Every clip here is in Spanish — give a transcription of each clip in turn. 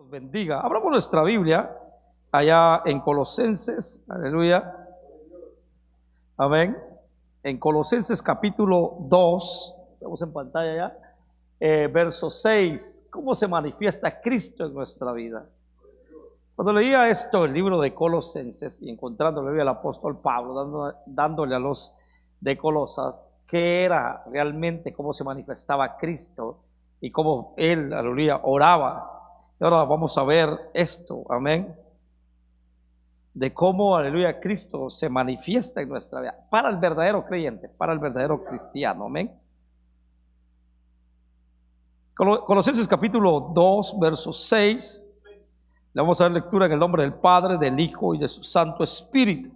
Dios bendiga. Abramos nuestra Biblia allá en Colosenses, aleluya, amén. En Colosenses capítulo 2, vemos en pantalla ya, verso 6, ¿cómo se manifiesta Cristo en nuestra vida? Cuando leía esto, el libro de Colosenses, y encontrándole al apóstol Pablo, dándole a los de Colosas, qué era realmente, cómo se manifestaba Cristo, y cómo él, aleluya, oraba. Y ahora vamos a ver esto, amén, de cómo, aleluya, Cristo se manifiesta en nuestra vida, para el verdadero creyente, para el verdadero cristiano, amén. Colosenses capítulo 2, verso 6, le vamos a dar lectura en el nombre del Padre, del Hijo y de su Santo Espíritu.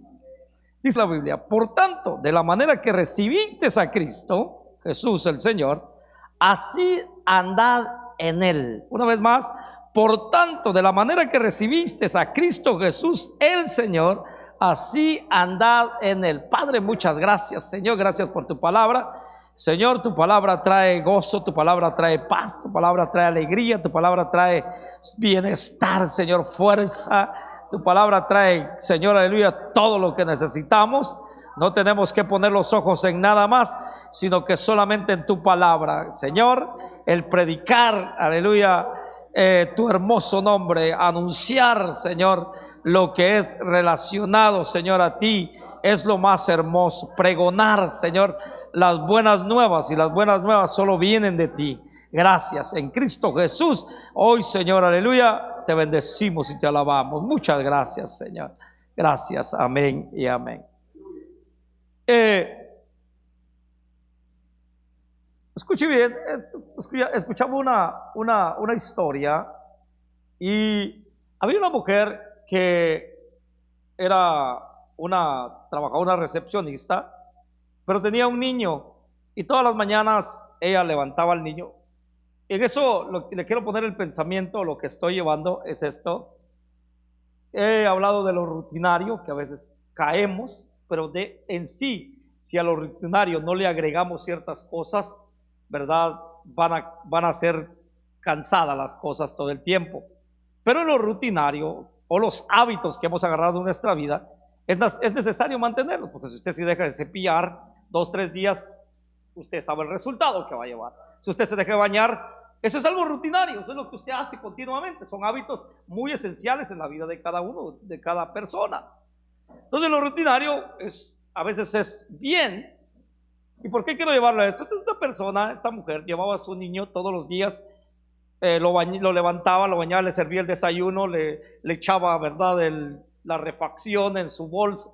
Dice la Biblia: por tanto, de la manera que recibiste a Cristo, Jesús el Señor, así andad en él. Una vez más, por tanto, de la manera que recibiste a Cristo Jesús el Señor, así andad en él. Padre, muchas gracias, Señor, gracias por tu palabra. Señor, tu palabra trae gozo, tu palabra trae paz, tu palabra trae alegría, tu palabra trae bienestar, Señor, fuerza. Tu palabra trae, Señor, aleluya, todo lo que necesitamos. No tenemos que poner los ojos en nada más, sino que solamente en tu palabra, Señor, el predicar, aleluya, tu hermoso nombre, anunciar, Señor, lo que es relacionado, Señor, a ti, es lo más hermoso. Pregonar, Señor, las buenas nuevas, y las buenas nuevas solo vienen de ti. Gracias en Cristo Jesús. Hoy, Señor, aleluya, te bendecimos y te alabamos. Muchas gracias, Señor. Gracias, amén y amén. Escuche bien, escuchamos una historia, y había una mujer que era trabajaba una recepcionista, pero tenía un niño, y todas las mañanas ella levantaba al niño. En eso le quiero poner el pensamiento, lo que estoy llevando es esto. He hablado de lo rutinario, que a veces caemos, pero en sí, si a lo rutinario no le agregamos ciertas cosas, ¿verdad? Van a ser cansadas las cosas todo el tiempo. Pero en lo rutinario, o los hábitos que hemos agarrado en nuestra vida, es necesario mantenerlos, porque si usted se deja de cepillar 2, 3 días, usted sabe el resultado que va a llevar. Si usted se deja de bañar, eso es algo rutinario, eso es lo que usted hace continuamente. Son hábitos muy esenciales en la vida de cada uno, de cada persona. Entonces lo rutinario a veces es bien. ¿Y por qué quiero llevarlo a esto? Esta mujer llevaba a su niño todos los días, lo levantaba, lo bañaba, le servía el desayuno, le echaba, ¿verdad?, la refacción en su bolsa,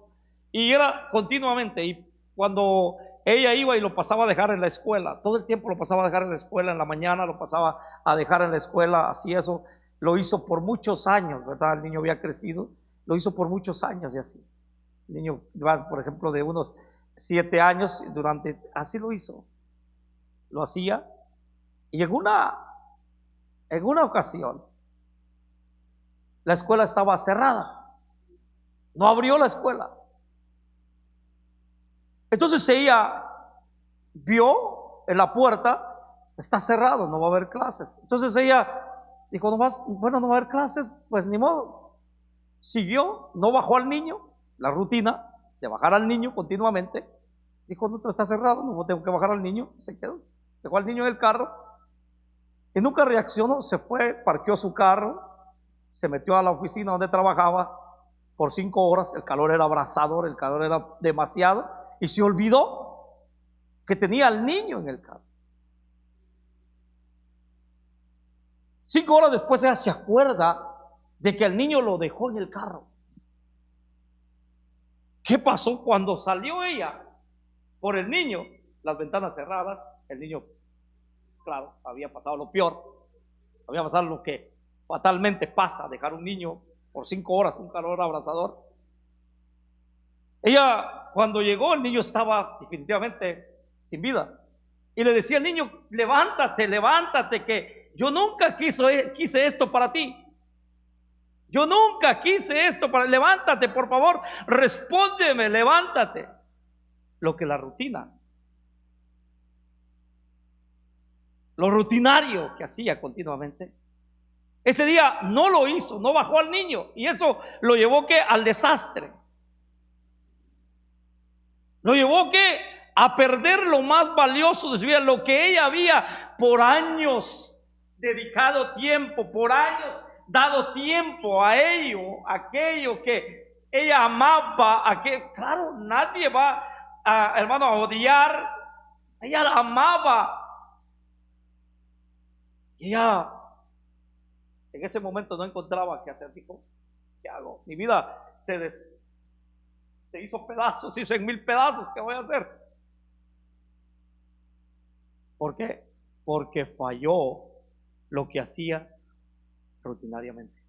y era continuamente. Y cuando ella iba y lo pasaba a dejar en la escuela, todo el tiempo lo pasaba a dejar en la escuela, en la mañana lo pasaba a dejar en la escuela, así eso lo hizo por muchos años, ¿verdad? El niño había crecido, lo hizo por muchos años, y así. El niño va, por ejemplo, de unos 7 años, así lo hizo, lo hacía. Y en una ocasión, la escuela estaba cerrada, no abrió la escuela. Entonces ella vio en la puerta, está cerrado, no va a haber clases. Entonces ella dijo, no va a haber clases, pues ni modo. Siguió, no bajó al niño, la rutina de bajar al niño continuamente. Dijo, no, está cerrado, no tengo que bajar al niño. Se quedó, dejó al niño en el carro, y nunca reaccionó. Se fue, parqueó su carro, se metió a la oficina donde trabajaba por 5 horas. El calor era abrasador, el calor era demasiado, y se olvidó que tenía al niño en el carro. 5 horas después ella se acuerda de que el niño lo dejó en el carro. ¿Qué pasó? Cuando salió ella por el niño, las ventanas cerradas, el niño, claro, había pasado lo peor, había pasado lo que fatalmente pasa, dejar un niño por 5 horas, un calor abrasador. Ella, cuando llegó, el niño estaba definitivamente sin vida, y le decía al niño, levántate, que yo nunca quise esto para ti. Yo nunca quise esto levántate, por favor, respóndeme, levántate. Lo que la rutina, lo rutinario que hacía continuamente, Ese día no lo hizo, no bajó al niño, y eso lo llevó que al desastre. Lo llevó que a perder lo más valioso de su vida, lo que ella había por años dedicado tiempo, por años dado tiempo a ello, aquello que ella amaba, claro, nadie va hermano, a odiar. Ella la amaba. Y ella en ese momento no encontraba qué hacer. Dijo, ¿qué hago? Mi vida se hizo pedazos, se hizo en 1000 pedazos. ¿Qué voy a hacer? ¿Por qué? Porque falló lo que hacía rutinariamente.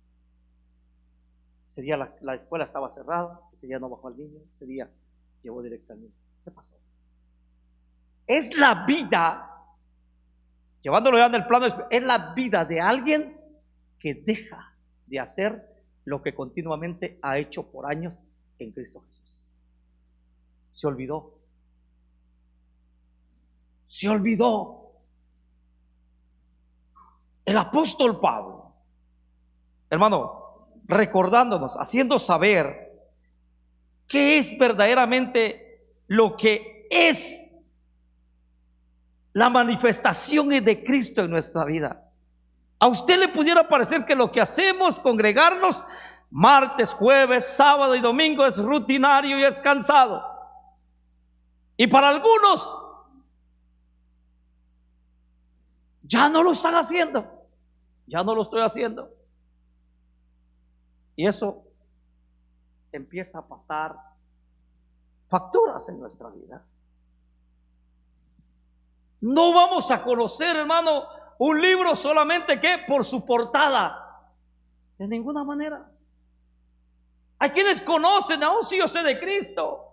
Ese día la escuela estaba cerrada, ese día no bajó al niño, ese día llevó directamente. ¿Qué pasó? Es la vida, llevándolo ya en el plano, es la vida de alguien que deja de hacer lo que continuamente ha hecho por años en Cristo Jesús. Se olvidó. Se olvidó. El apóstol Pablo, hermano, recordándonos, haciendo saber qué es verdaderamente lo que es la manifestación de Cristo en nuestra vida. A usted le pudiera parecer que lo que hacemos, congregarnos martes, jueves, sábado y domingo, es rutinario y es cansado. Y para algunos ya no lo están haciendo. Ya no lo estoy haciendo. Y eso empieza a pasar facturas en nuestra vida. No vamos a conocer, hermano, un libro solamente que por su portada. De ninguna manera. Hay quienes conocen, aún si yo sé de Cristo.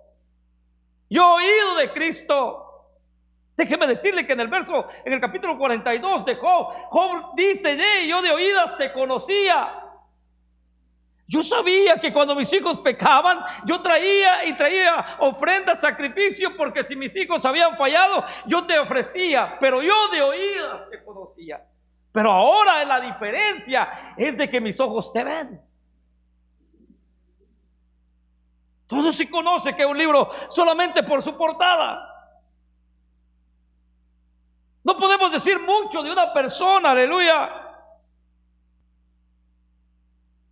Yo he oído de Cristo. Déjeme decirle que en el capítulo 42 de Job dice, yo de oídas te conocía. Yo sabía que cuando mis hijos pecaban, yo traía ofrendas, sacrificio, porque si mis hijos habían fallado, yo te ofrecía, pero yo de oídas te conocía. Pero ahora la diferencia es de que mis ojos te ven. Todo se conoce que es un libro solamente por su portada. No podemos decir mucho de una persona, aleluya,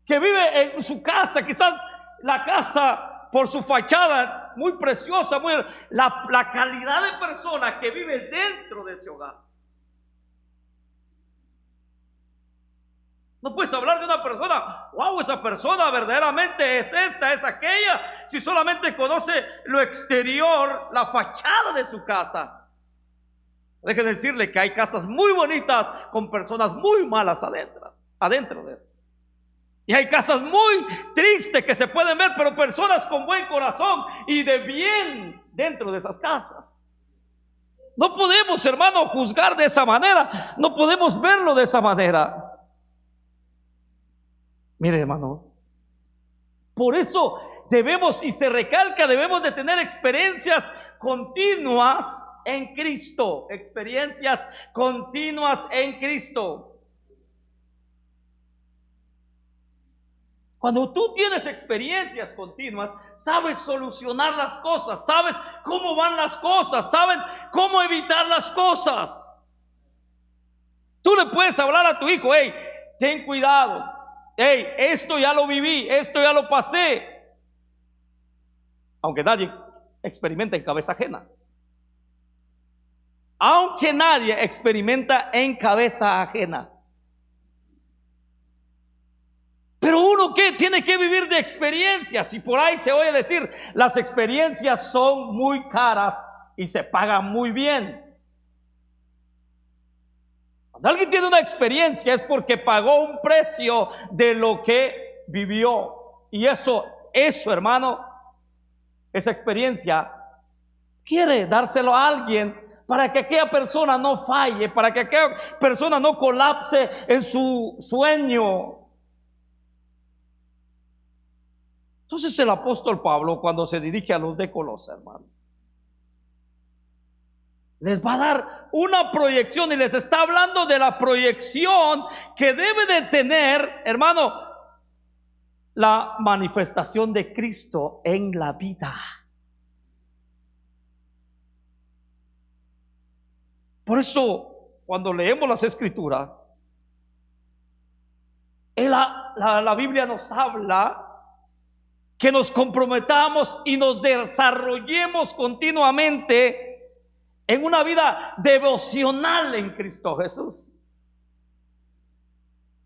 que vive en su casa, quizás la casa por su fachada muy preciosa, la calidad de persona que vive dentro de ese hogar. No puedes hablar de una persona, wow, esa persona verdaderamente es esta, es aquella, si solamente conoce lo exterior, la fachada de su casa. Deje de decirle que hay casas muy bonitas con personas muy malas adentro de eso. Y hay casas muy tristes que se pueden ver, pero personas con buen corazón y de bien dentro de esas casas. No podemos, hermano, juzgar de esa manera. No podemos verlo de esa manera. Mire, hermano, por eso debemos, y se recalca, debemos de tener experiencias continuas en Cristo. Experiencias continuas en Cristo. Cuando tú tienes experiencias continuas, sabes solucionar las cosas, sabes cómo van las cosas, sabes cómo evitar las cosas. Tú le puedes hablar a tu hijo, hey, ten cuidado, hey, esto ya lo viví, esto ya lo pasé. Aunque nadie experimenta en cabeza ajena. Aunque nadie experimenta en cabeza ajena. Pero uno que tiene que vivir de experiencias, y por ahí se oye decir, las experiencias son muy caras y se pagan muy bien. Cuando alguien tiene una experiencia es porque pagó un precio de lo que vivió. Y eso, hermano, esa experiencia quiere dárselo a alguien para que aquella persona no falle, para que aquella persona no colapse en su sueño. Entonces el apóstol Pablo, cuando se dirige a los de Colosas, hermano, Les va a dar una proyección y les está hablando de la proyección que debe de tener, hermano, la manifestación de Cristo en la vida. Por eso, cuando leemos las Escrituras, la Biblia nos habla que nos comprometamos y nos desarrollemos continuamente en una vida devocional en Cristo Jesús.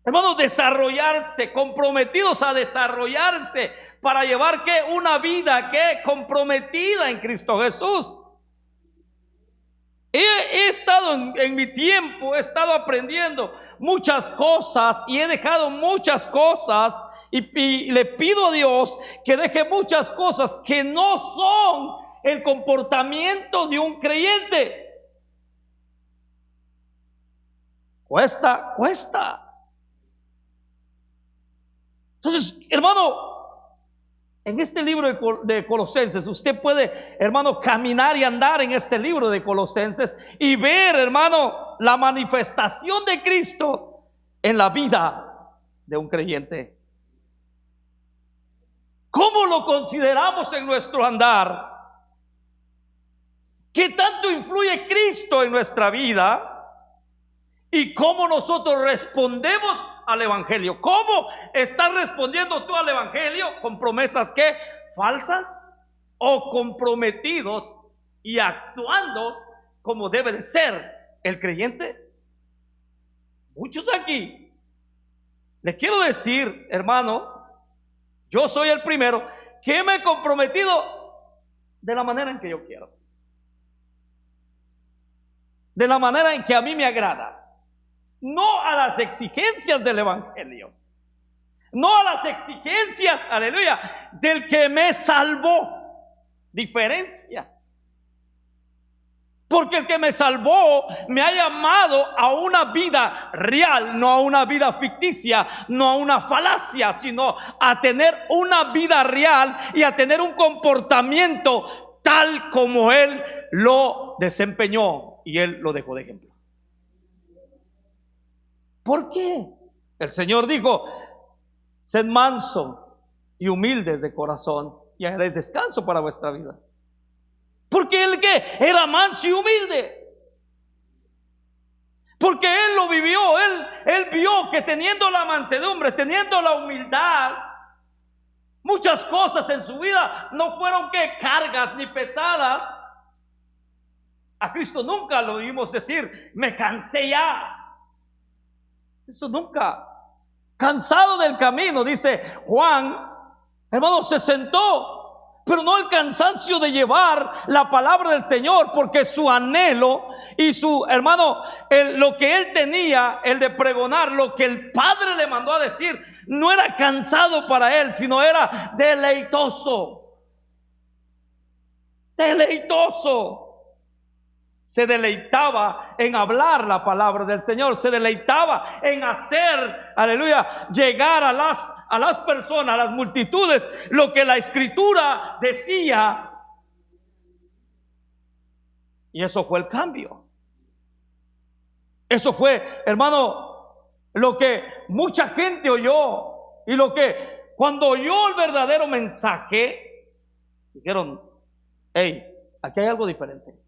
Hermanos, desarrollarse, comprometidos a desarrollarse para llevar que una vida que comprometida en Cristo Jesús. He estado en mi tiempo, he estado aprendiendo muchas cosas y he dejado muchas cosas y le pido a Dios que deje muchas cosas que no son el comportamiento de un creyente. Cuesta. Entonces, hermano, en este libro de Colosenses, usted puede, hermano, caminar y andar en este libro de Colosenses y ver, hermano, la manifestación de Cristo en la vida de un creyente. ¿Cómo lo consideramos en nuestro andar? ¿Qué tanto influye Cristo en nuestra vida? ¿Y cómo nosotros respondemos al Evangelio? ¿Cómo estás respondiendo tú al Evangelio? ¿Con promesas qué? ¿Falsas? ¿O comprometidos y actuando como debe de ser el creyente? Muchos aquí, les quiero decir, hermano, yo soy el primero que me he comprometido de la manera en que yo quiero, de la manera en que a mí me agrada. No a las exigencias del Evangelio, no a las exigencias, aleluya, del que me salvó. Diferencia. Porque el que me salvó me ha llamado a una vida real, no a una vida ficticia, no a una falacia, sino a tener una vida real y a tener un comportamiento tal como Él lo desempeñó y Él lo dejó de ejemplo. ¿Por qué? El Señor dijo: sed manso y humildes de corazón y haréis descanso para vuestra vida. Porque Él que era manso y humilde, porque Él lo vivió, Él vio que teniendo la mansedumbre, teniendo la humildad, muchas cosas en su vida no fueron que cargas ni pesadas. A Cristo nunca lo oímos decir: me cansé ya. Eso nunca. Cansado del camino, dice Juan, hermano, se sentó, pero no el cansancio de llevar la palabra del Señor, porque su anhelo y su, hermano, lo que él tenía, el de pregonar, lo que el Padre le mandó a decir, no era cansado para él, sino era deleitoso. Deleitoso. Se deleitaba en hablar la palabra del Señor, se deleitaba en hacer, aleluya, llegar a las personas, a las multitudes, lo que la Escritura decía. Y eso fue el cambio. Eso fue, hermano, lo que mucha gente oyó y lo que cuando oyó el verdadero mensaje, dijeron: hey, aquí hay algo diferente.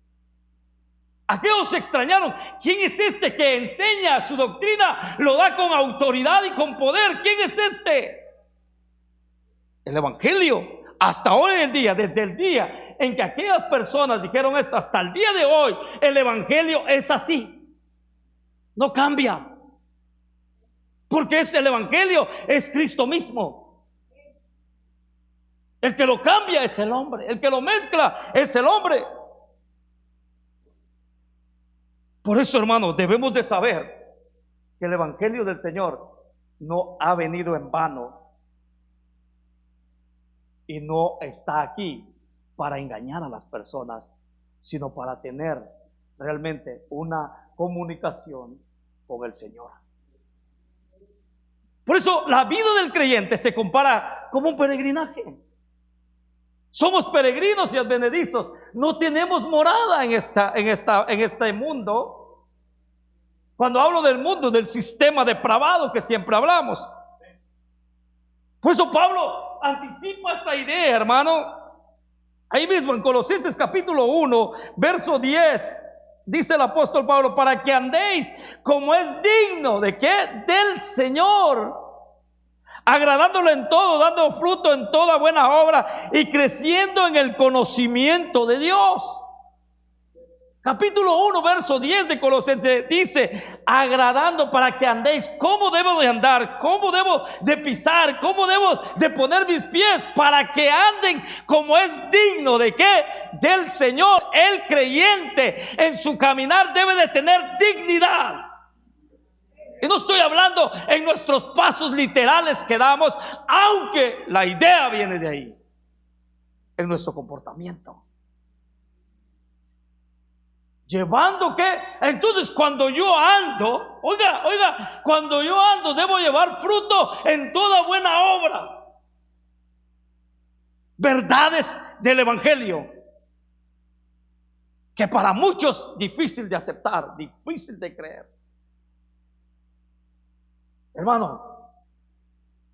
Aquellos se extrañaron. ¿Quién es este que enseña su doctrina? Lo da con autoridad y con poder. ¿Quién es este? El Evangelio. Hasta hoy en día, desde el día en que aquellas personas dijeron esto, hasta el día de hoy, el Evangelio es así. No cambia. Porque el Evangelio es Cristo mismo. El que lo cambia es el hombre. El que lo mezcla es el hombre. Por eso, hermanos, debemos de saber que el Evangelio del Señor no ha venido en vano y no está aquí para engañar a las personas, sino para tener realmente una comunicación con el Señor. Por eso la vida del creyente se compara como un peregrinaje. Somos peregrinos y advenedizos. No tenemos morada en este mundo. Cuando hablo del mundo, del sistema depravado que siempre hablamos. Por eso Pablo anticipa esa idea, hermano. Ahí mismo en Colosenses capítulo 1, verso 10, dice el apóstol Pablo: para que andéis como es digno de ¿qué? Del Señor, agradándole en todo, dando fruto en toda buena obra y creciendo en el conocimiento de Dios. Capítulo 1, verso 10 de Colosenses dice: agradando, para que andéis. ¿Cómo debo de andar? ¿Cómo debo de pisar? ¿Cómo debo de poner mis pies? Para que anden como es digno de ¿qué? Del Señor. El creyente en su caminar debe de tener dignidad. Y no estoy hablando en nuestros pasos literales que damos, aunque la idea viene de ahí, en nuestro comportamiento. Llevando ¿qué? Entonces cuando yo ando, oiga, cuando yo ando debo llevar fruto en toda buena obra. Verdades del Evangelio que para muchos difícil de aceptar, difícil de creer. Hermano,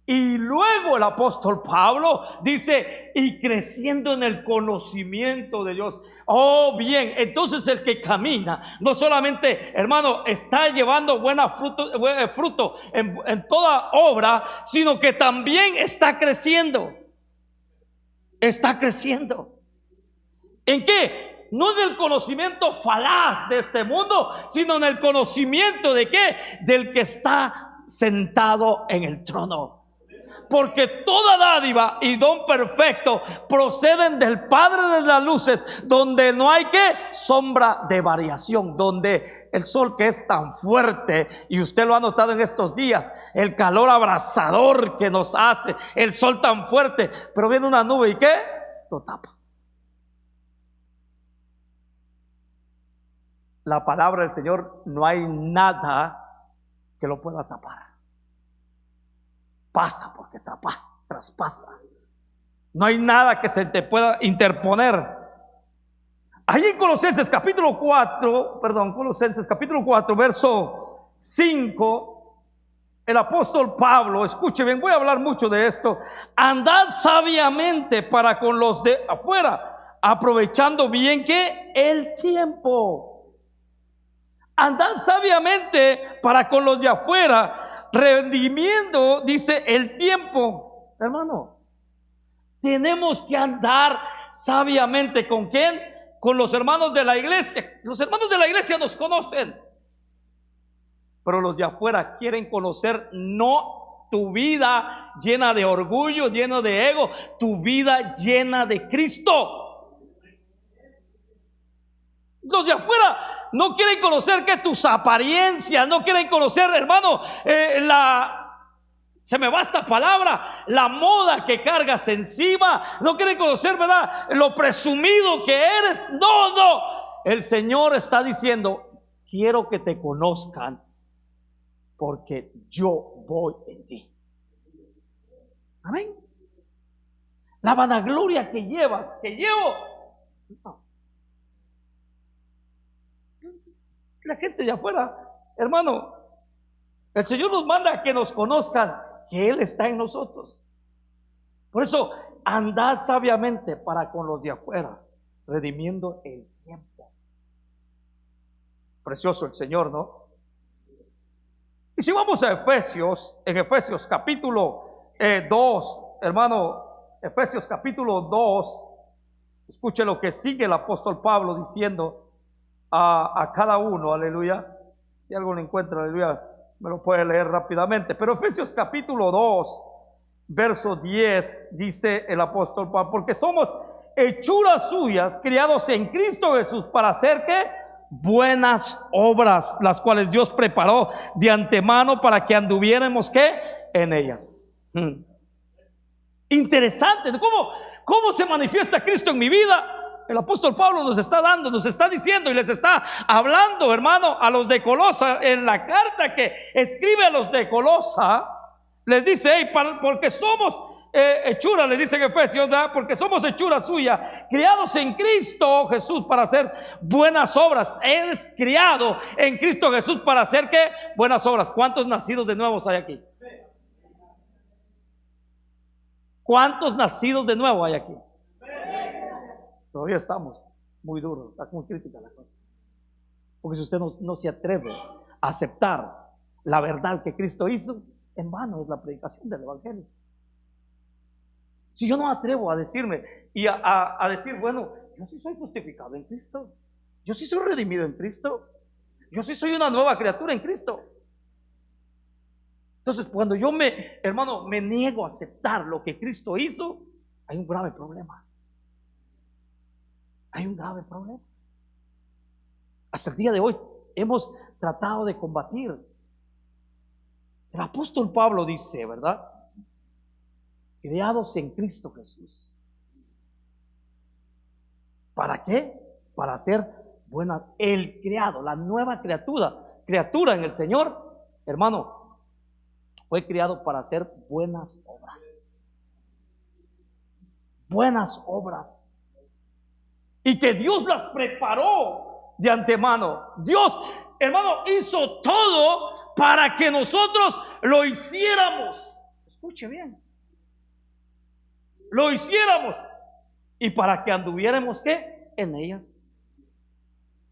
y luego el apóstol Pablo dice: y creciendo en el conocimiento de Dios. Oh, bien, entonces el que camina no solamente, hermano, está llevando buen fruto en toda obra, sino que también está creciendo. Está creciendo. ¿En qué? No en el conocimiento falaz de este mundo, sino en el conocimiento de ¿qué? Del que está sentado en el trono. Porque toda dádiva y don perfecto proceden del Padre de las luces, donde no hay ¿qué? Sombra de variación, donde el sol, que es tan fuerte, y usted lo ha notado en estos días, el calor abrasador que nos hace, el sol tan fuerte, pero viene una nube y ¿qué? Lo tapa. La palabra del Señor, no hay nada que lo pueda tapar. Pasa porque traspasa. No hay nada que se te pueda interponer. Ahí en Colosenses capítulo 4, verso 5, el apóstol Pablo, escuche bien, voy a hablar mucho de esto. Andad sabiamente para con los de afuera, aprovechando bien que el tiempo. Andad sabiamente para con los de afuera, redimiendo, dice, el tiempo. Hermano, tenemos que andar sabiamente. ¿Con quién? Con los hermanos de la iglesia. Los hermanos de la iglesia nos conocen, pero los de afuera quieren conocer no tu vida llena de orgullo, llena de ego, tu vida llena de Cristo. Los de afuera no quieren conocer que tus apariencias, no quieren conocer, hermano, se me va esta palabra, la moda que cargas encima. No quieren conocer, ¿verdad?, lo presumido que eres. No. El Señor está diciendo: quiero que te conozcan porque yo voy en ti. Amén. La vanagloria que llevo, no. La gente de afuera, hermano, el Señor nos manda a que nos conozcan que Él está en nosotros. Por eso, andad sabiamente para con los de afuera, redimiendo el tiempo. Precioso el Señor, ¿no? Y si vamos a Efesios, en Efesios capítulo 2, hermano, Efesios capítulo 2, escuche lo que sigue el apóstol Pablo diciendo a cada uno, aleluya. Si algo lo encuentra, aleluya, me lo puede leer rápidamente. Pero Efesios capítulo 2, verso 10, dice el apóstol Pablo: porque somos hechuras suyas, criados en Cristo Jesús, para hacer ¿qué? Buenas obras, las cuales Dios preparó de antemano para que anduviéramos ¿qué? En ellas. Interesante. ¿Cómo se manifiesta Cristo en mi vida? El apóstol Pablo nos está diciendo y les está hablando, hermano, a los de Colosa. En la carta que escribe a los de Colosa, les dice: porque somos hechura, le dice en Efesios, ¿verdad? Porque somos hechura suya, criados en Cristo Jesús para hacer buenas obras. Eres criado en Cristo Jesús para hacer ¿qué? Buenas obras. ¿Cuántos nacidos de nuevos hay aquí? ¿Cuántos nacidos de nuevo hay aquí? Todavía estamos muy duros, está muy crítica la cosa. Porque si usted no se atreve a aceptar la verdad que Cristo hizo, en vano es la predicación del Evangelio. Si yo no me atrevo a decirme y a decir, bueno, yo sí soy justificado en Cristo, yo sí soy redimido en Cristo, yo sí soy una nueva criatura en Cristo. Entonces, cuando yo hermano, me niego a aceptar lo que Cristo hizo, hay un grave problema. Hay un grave problema. Hasta el día de hoy hemos tratado de combatir. El apóstol Pablo dice, ¿verdad? Creados en Cristo Jesús. ¿Para qué? Para hacer buena. El creado, la nueva criatura en el Señor, hermano, fue creado para hacer buenas obras. Buenas obras. Y que Dios las preparó de antemano. Dios, hermano, hizo todo para que nosotros lo hiciéramos. Escuche bien. Lo hiciéramos. Y para que anduviéramos ¿qué? En ellas.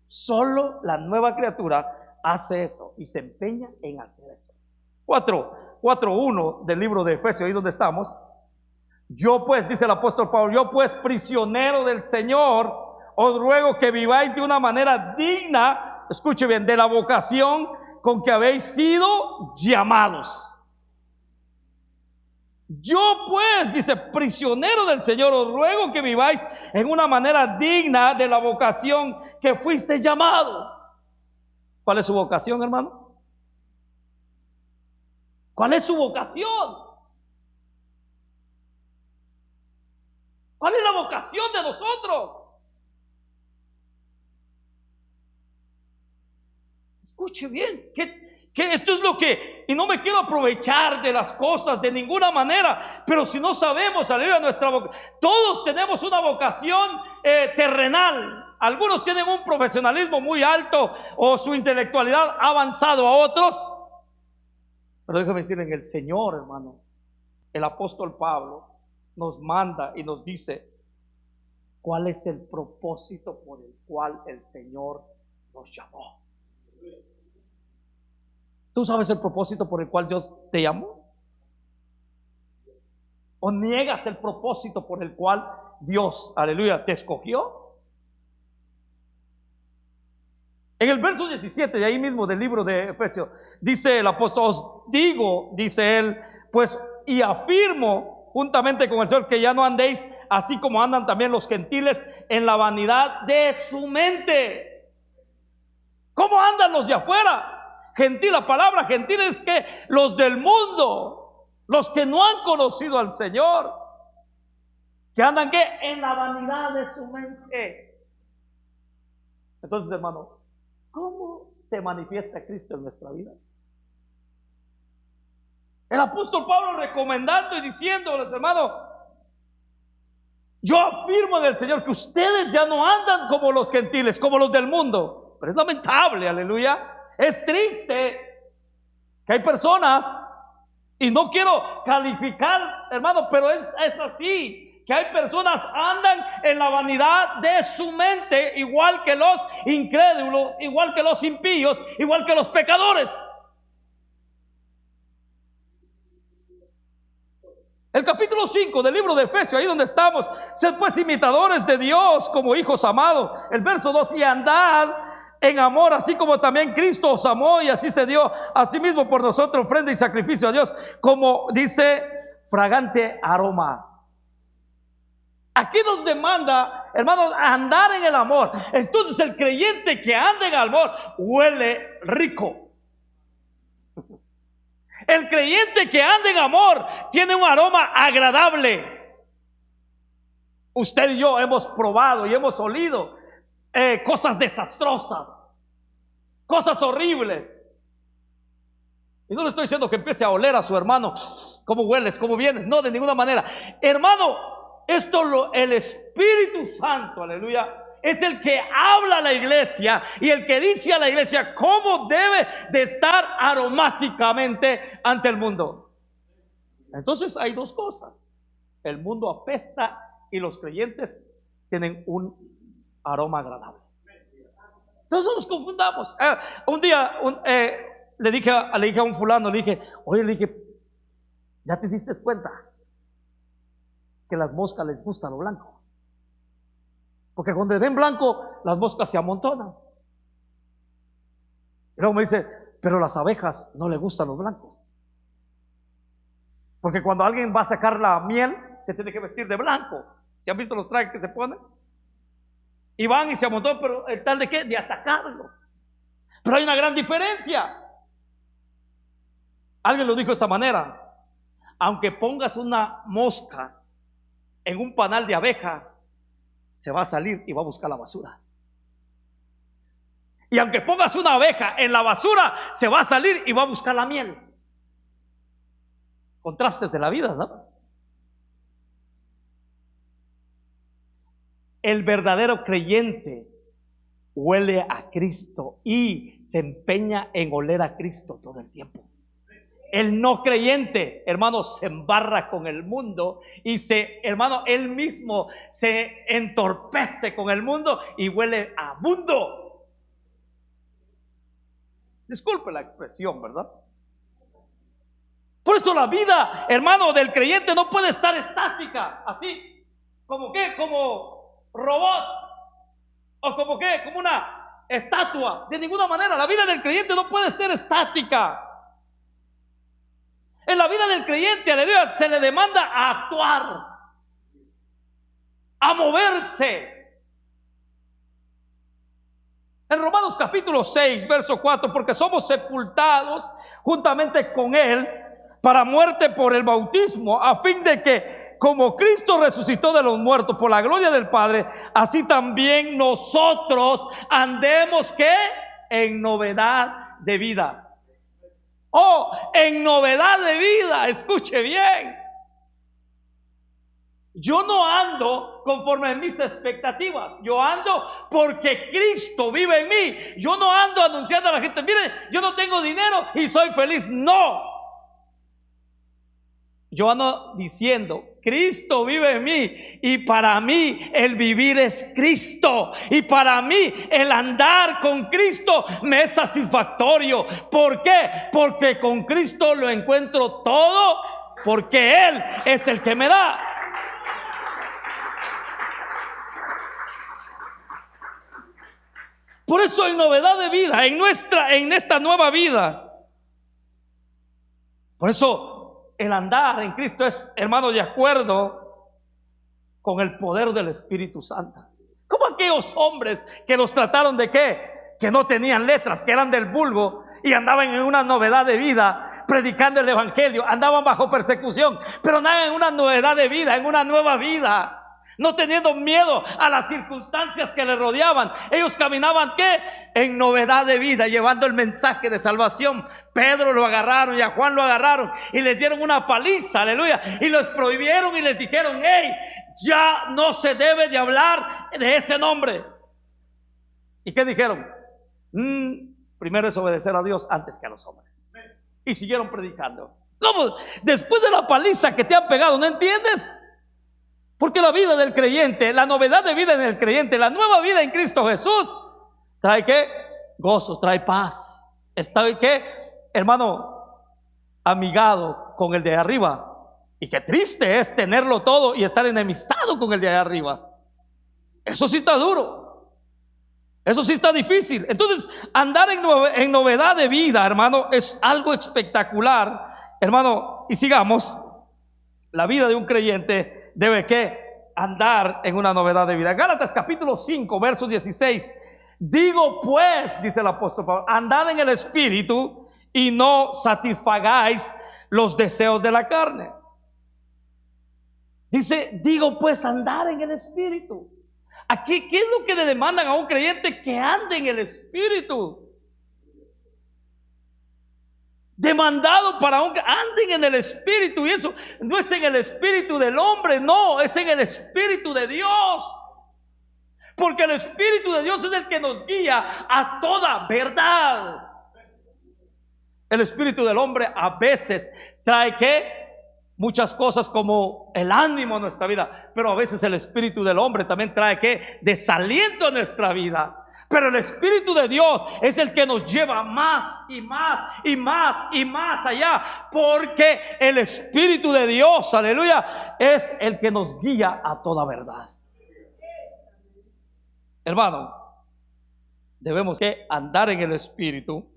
Solo la nueva criatura hace eso y se empeña en hacer eso. 4:1 del libro de Efesios, ahí donde estamos. Yo pues, dice el apóstol Pablo, yo pues prisionero del Señor, os ruego que viváis de una manera digna, escuche bien, de la vocación con que habéis sido llamados. Yo pues, dice, prisionero del Señor, os ruego que viváis en una manera digna de la vocación que fuiste llamado. ¿Cuál es su vocación, hermano? ¿Cuál es su vocación? ¿Cuál es la vocación de nosotros? Escuche bien, que esto es lo que, y no me quiero aprovechar de las cosas de ninguna manera, pero si no sabemos salir a nuestra vocación, todos tenemos una vocación terrenal. Algunos tienen un profesionalismo muy alto o su intelectualidad ha avanzado a otros. Pero déjame decir, en el Señor, hermano, el apóstol Pablo nos manda y nos dice cuál es el propósito por el cual el Señor nos llamó. ¿Tú sabes el propósito por el cual Dios te llamó? ¿O niegas el propósito por el cual Dios, aleluya, te escogió? En el verso 17 de ahí mismo del libro de Efesios, dice el apóstol, os digo, dice él, pues y afirmo juntamente con el Señor que ya no andéis así como andan también los gentiles en la vanidad de su mente. ¿Cómo andan los de afuera? Gentil, la palabra gentil es que los del mundo, los que no han conocido al Señor, que andan ¿qué? En la vanidad de su mente. Entonces, hermano, ¿cómo se manifiesta Cristo en nuestra vida? El apóstol Pablo recomendando y diciéndoles, hermano, yo afirmo en el Señor que ustedes ya no andan como los gentiles, como los del mundo. Pero es lamentable, aleluya. Es triste que hay personas, y no quiero calificar, hermano, pero es así, que hay personas andan en la vanidad de su mente, igual que los incrédulos, igual que los impíos, igual que los pecadores. El capítulo 5 del libro de Efesios, ahí donde estamos, sed pues imitadores de Dios como hijos amados. El verso 2, y andad en amor, así como también Cristo os amó y así se dio a sí mismo por nosotros ofrenda y sacrificio a Dios, como dice, fragante aroma. Aquí nos demanda, hermanos, andar en el amor. Entonces el creyente que anda en el amor huele rico. El creyente que anda en amor tiene un aroma agradable. Usted y yo hemos probado y hemos olido cosas desastrosas, cosas horribles. Y no le estoy diciendo que empiece a oler a su hermano, cómo hueles, cómo vienes, no, de ninguna manera. Hermano, el Espíritu Santo, aleluya, es el que habla a la iglesia y el que dice a la iglesia cómo debe de estar aromáticamente ante el mundo. Entonces hay dos cosas: el mundo apesta y los creyentes tienen un aroma agradable. Entonces no nos confundamos. Un día le dije a un fulano, le dije, oye, le dije, ¿ya te diste cuenta que las moscas les gusta lo blanco? Porque cuando ven blanco, las moscas se amontonan. Y luego me dice, pero las abejas no les gustan los blancos. Porque cuando alguien va a sacar la miel, se tiene que vestir de blanco. ¿Se han visto los trajes que se ponen? Y van y se amontonan, pero el tal de qué? De atacarlo. Pero hay una gran diferencia. Alguien lo dijo de esta manera: aunque pongas una mosca en un panal de abeja, se va a salir y va a buscar la basura. Y aunque pongas una abeja en la basura, se va a salir y va a buscar la miel. Contrastes de la vida, ¿no? El verdadero creyente huele a Cristo y se empeña en oler a Cristo todo el tiempo. El no creyente, hermano, se embarra con el mundo y él mismo se entorpece con el mundo y huele a mundo. Disculpe la expresión, ¿verdad? Por eso la vida, hermano, del creyente no puede estar estática, así, como robot, o como una estatua. De ninguna manera, la vida del creyente no puede ser estática. En la vida del creyente, aleluya, se le demanda a actuar, a moverse. En Romanos capítulo 6, verso 4, porque somos sepultados juntamente con Él para muerte por el bautismo, a fin de que, como Cristo resucitó de los muertos por la gloria del Padre, así también nosotros andemos, ¿qué? En novedad de vida. En novedad de vida, escuche bien. Yo no ando conforme a mis expectativas. Yo ando porque Cristo vive en mí. Yo no ando anunciando a la gente, miren, yo no tengo dinero y soy feliz. No. Yo ando diciendo, Cristo vive en mí, y para mí el vivir es Cristo, y para mí el andar con Cristo me es satisfactorio. ¿Por qué? Porque con Cristo lo encuentro todo, porque Él es el que me da. Por eso hay novedad de vida en esta nueva vida. Por eso el andar en Cristo es, hermano, de acuerdo con el poder del Espíritu Santo. Como aquellos hombres que los trataron de ¿qué? Que no tenían letras, que eran del vulgo y andaban en una novedad de vida, predicando el evangelio, andaban bajo persecución, pero andaban en una novedad de vida, en una nueva vida, no teniendo miedo a las circunstancias que les rodeaban. Ellos caminaban ¿qué? En novedad de vida, llevando el mensaje de salvación. Pedro lo agarraron y a Juan lo agarraron y les dieron una paliza, aleluya, y los prohibieron y les dijeron: hey, ya no se debe de hablar de ese nombre. ¿Y qué dijeron? Primero es obedecer a Dios antes que a los hombres. Y siguieron predicando. ¿Cómo? Después de la paliza que te han pegado, ¿no entiendes? Porque la vida del creyente, la novedad de vida en el creyente, la nueva vida en Cristo Jesús, trae ¿qué? Gozo, trae paz. Está ¿qué? Hermano, amigado con el de arriba. Y qué triste es tenerlo todo y estar enemistado con el de arriba. Eso sí está duro. Eso sí está difícil. Entonces, andar en novedad de vida, hermano, es algo espectacular. Hermano, y sigamos. La vida de un creyente debe ¿qué? Andar en una novedad de vida. Gálatas capítulo 5, verso 16. Digo pues, dice el apóstol Pablo, andad en el Espíritu y no satisfagáis los deseos de la carne. Dice, digo pues, andar en el Espíritu. Aquí, ¿qué es lo que le demandan a un creyente? Que ande en el Espíritu. demandado para un, anden en el Espíritu, y eso no es en el espíritu del hombre, no, es en el Espíritu de Dios, porque el Espíritu de Dios es el que nos guía a toda verdad. El espíritu del hombre a veces trae que muchas cosas como el ánimo a nuestra vida, pero a veces el espíritu del hombre también trae que desaliento a nuestra vida. Pero el Espíritu de Dios es el que nos lleva más y más y más y más allá, porque el Espíritu de Dios, aleluya, es el que nos guía a toda verdad. Hermano, debemos que andar en el Espíritu.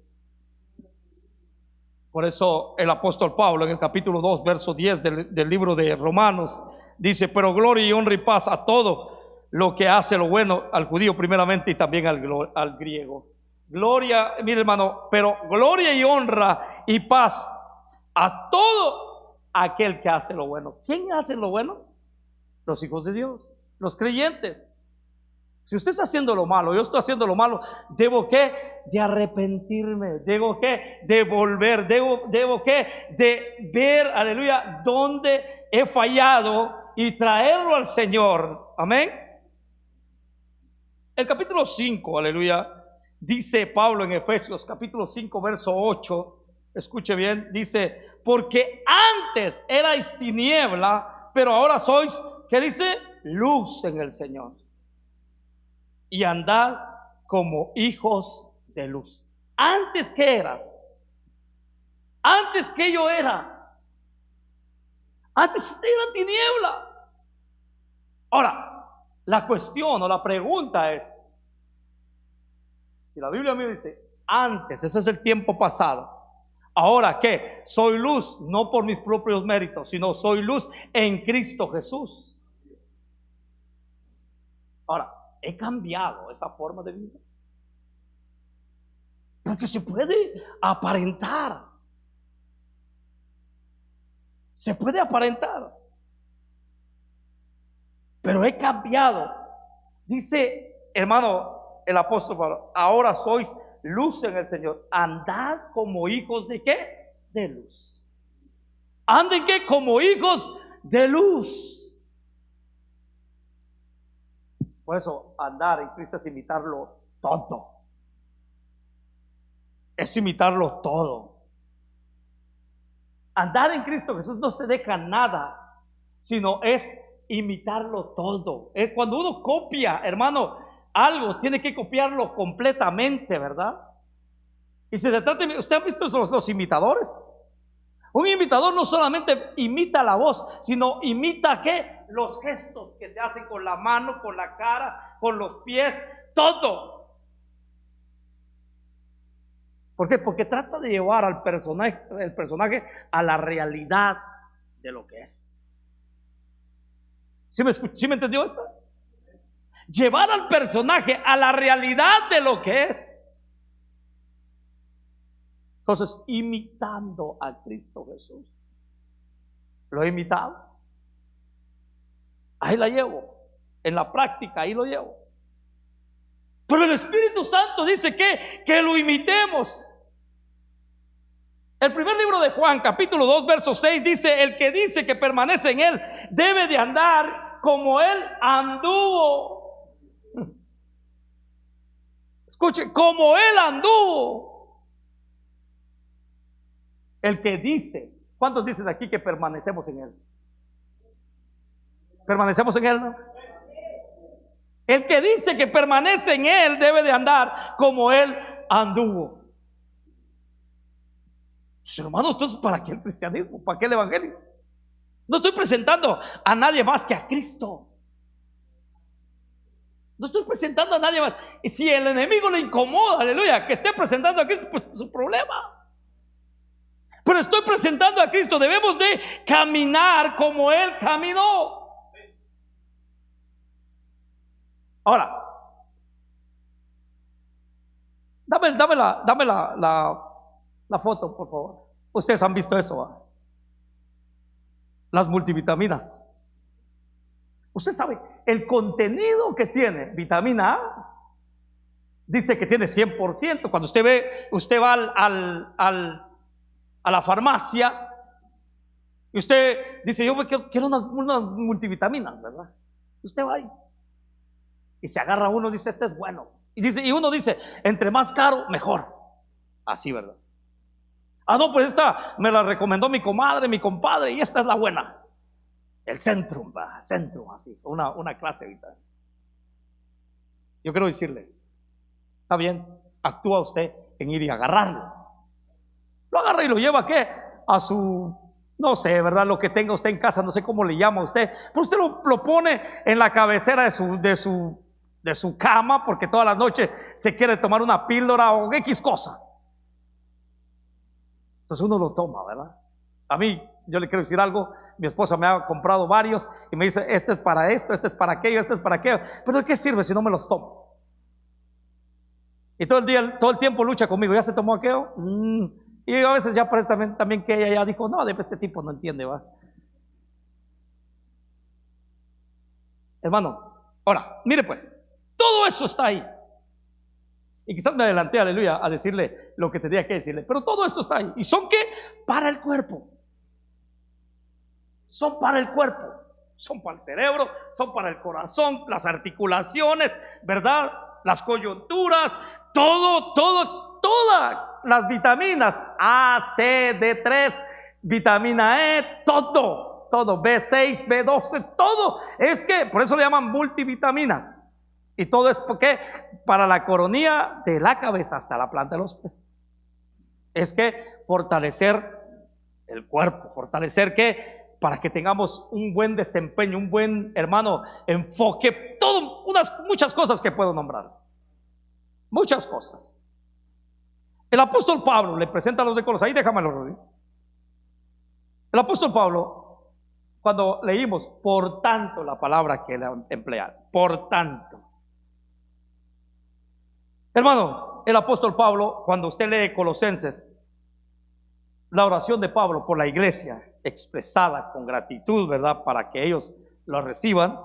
Por eso el apóstol Pablo en el capítulo 2 verso 10 del libro de Romanos dice: pero gloria y honra y paz a todo lo que hace lo bueno, al judío primeramente y también al griego. Gloria, mire hermano, pero gloria y honra y paz a todo aquel que hace lo bueno. ¿Quién hace lo bueno? Los hijos de Dios, los creyentes. Si usted está haciendo lo malo, yo estoy haciendo lo malo, debo que de arrepentirme, debo que de volver, debo que de ver, aleluya, dónde he fallado y traerlo al Señor. Amén. El capítulo 5, aleluya, dice Pablo en Efesios capítulo 5 verso 8, escuche bien, dice: porque antes erais tiniebla, pero ahora sois, ¿qué dice? Luz en el Señor. Y andad como hijos de luz. Antes que eras, antes que yo era, antes era tiniebla. Ahora, la cuestión o la pregunta es, si la Biblia me dice antes, ese es el tiempo pasado, ahora ¿qué? Soy luz, no por mis propios méritos, sino soy luz en Cristo Jesús. Ahora, he cambiado esa forma de vida, porque se puede aparentar, se puede aparentar, pero he cambiado. Dice hermano el apóstol Pablo: ahora sois luz en el Señor, andad como hijos de ¿qué? De luz. Anden ¿qué? Como hijos de luz. Por eso andar en Cristo es imitarlo todo. Es imitarlo todo. Andar en Cristo Jesús no se deja nada, sino es imitarlo todo. Cuando uno copia, hermano, algo, tiene que copiarlo completamente, ¿verdad? Y se trata de, ¿usted ha visto los imitadores? Un imitador no solamente imita la voz, sino imita ¿qué? Los gestos que se hacen con la mano, con la cara, con los pies, todo. ¿Por qué? Porque trata de llevar al el personaje a la realidad de lo que es. ¿Sí me entendió esto? Llevar al personaje a la realidad de lo que es. Entonces, imitando a Cristo Jesús. Lo he imitado. Ahí la llevo. En la práctica, ahí lo llevo. Pero el Espíritu Santo dice que lo imitemos. El primer libro de Juan, capítulo 2, verso 6, dice: el que dice que permanece en Él debe de andar como Él anduvo. Escuche, como Él anduvo. El que dice, ¿cuántos dicen aquí que permanecemos en Él? ¿Permanecemos en Él? ¿No? El que dice que permanece en Él debe de andar como Él anduvo. Hermanos, entonces, ¿para qué el cristianismo? ¿Para qué el evangelio? No estoy presentando a nadie más que a Cristo. No estoy presentando a nadie más. Y si el enemigo le incomoda, aleluya, que esté presentando a Cristo, pues es su problema. Pero estoy presentando a Cristo. Debemos de caminar como Él caminó. Ahora, dame la foto, por favor. Ustedes han visto eso, ¿va? Las multivitaminas. Usted sabe el contenido que tiene vitamina A. Dice que tiene 100%. Cuando usted va a la farmacia y usted dice, yo quiero unas multivitaminas, ¿verdad? Usted va ahí y se agarra uno y dice, este es bueno. Y uno dice, entre más caro, mejor. Así, ¿verdad? Ah, no, pues esta me la recomendó mi comadre, mi compadre, y esta es la buena. El Centrum, va, Centrum, así, una clase ahorita. Yo quiero decirle, está bien, actúa usted en ir y agarrarlo. Lo agarra y lo lleva, ¿qué? A su, no sé, ¿verdad? Lo que tenga usted en casa, no sé cómo le llama a usted, pero usted lo pone en la cabecera de su cama, porque todas las noches se quiere tomar una píldora o X cosa. Entonces uno lo toma, ¿verdad? A mí, yo le quiero decir algo, mi esposa me ha comprado varios y me dice, este es para esto, este es para aquello, este es para aquello, pero ¿de qué sirve si no me los tomo? Y todo el tiempo lucha conmigo, ¿ya se tomó aquello? Y a veces ya parece también que ella ya dijo, no, este tipo no entiende, ¿va? Hermano, ahora, mire pues, todo eso está ahí. Y quizás me adelanté, aleluya, a decirle lo que tenía que decirle, pero todo esto está ahí. ¿Y son qué? Para el cuerpo. Son para el cuerpo, son para el cerebro, son para el corazón, las articulaciones, ¿verdad? Las coyunturas, todas las vitaminas, A, C, D3, vitamina E, todo, B6, B12, todo. Es que, por eso le llaman multivitaminas. Y todo es porque para la coronilla de la cabeza hasta la planta de los pies. Es que fortalecer el cuerpo, fortalecer que para que tengamos un buen desempeño, un buen, hermano, enfoque, muchas cosas que puedo nombrar. Muchas cosas. El apóstol Pablo le presenta a los de Colosas, ahí déjamelo, Rodri. El apóstol Pablo, cuando leímos, por tanto, la palabra que él emplea, por tanto. Hermano, el apóstol Pablo, cuando usted lee Colosenses, la oración de Pablo por la iglesia, expresada con gratitud, ¿verdad? Para que ellos lo reciban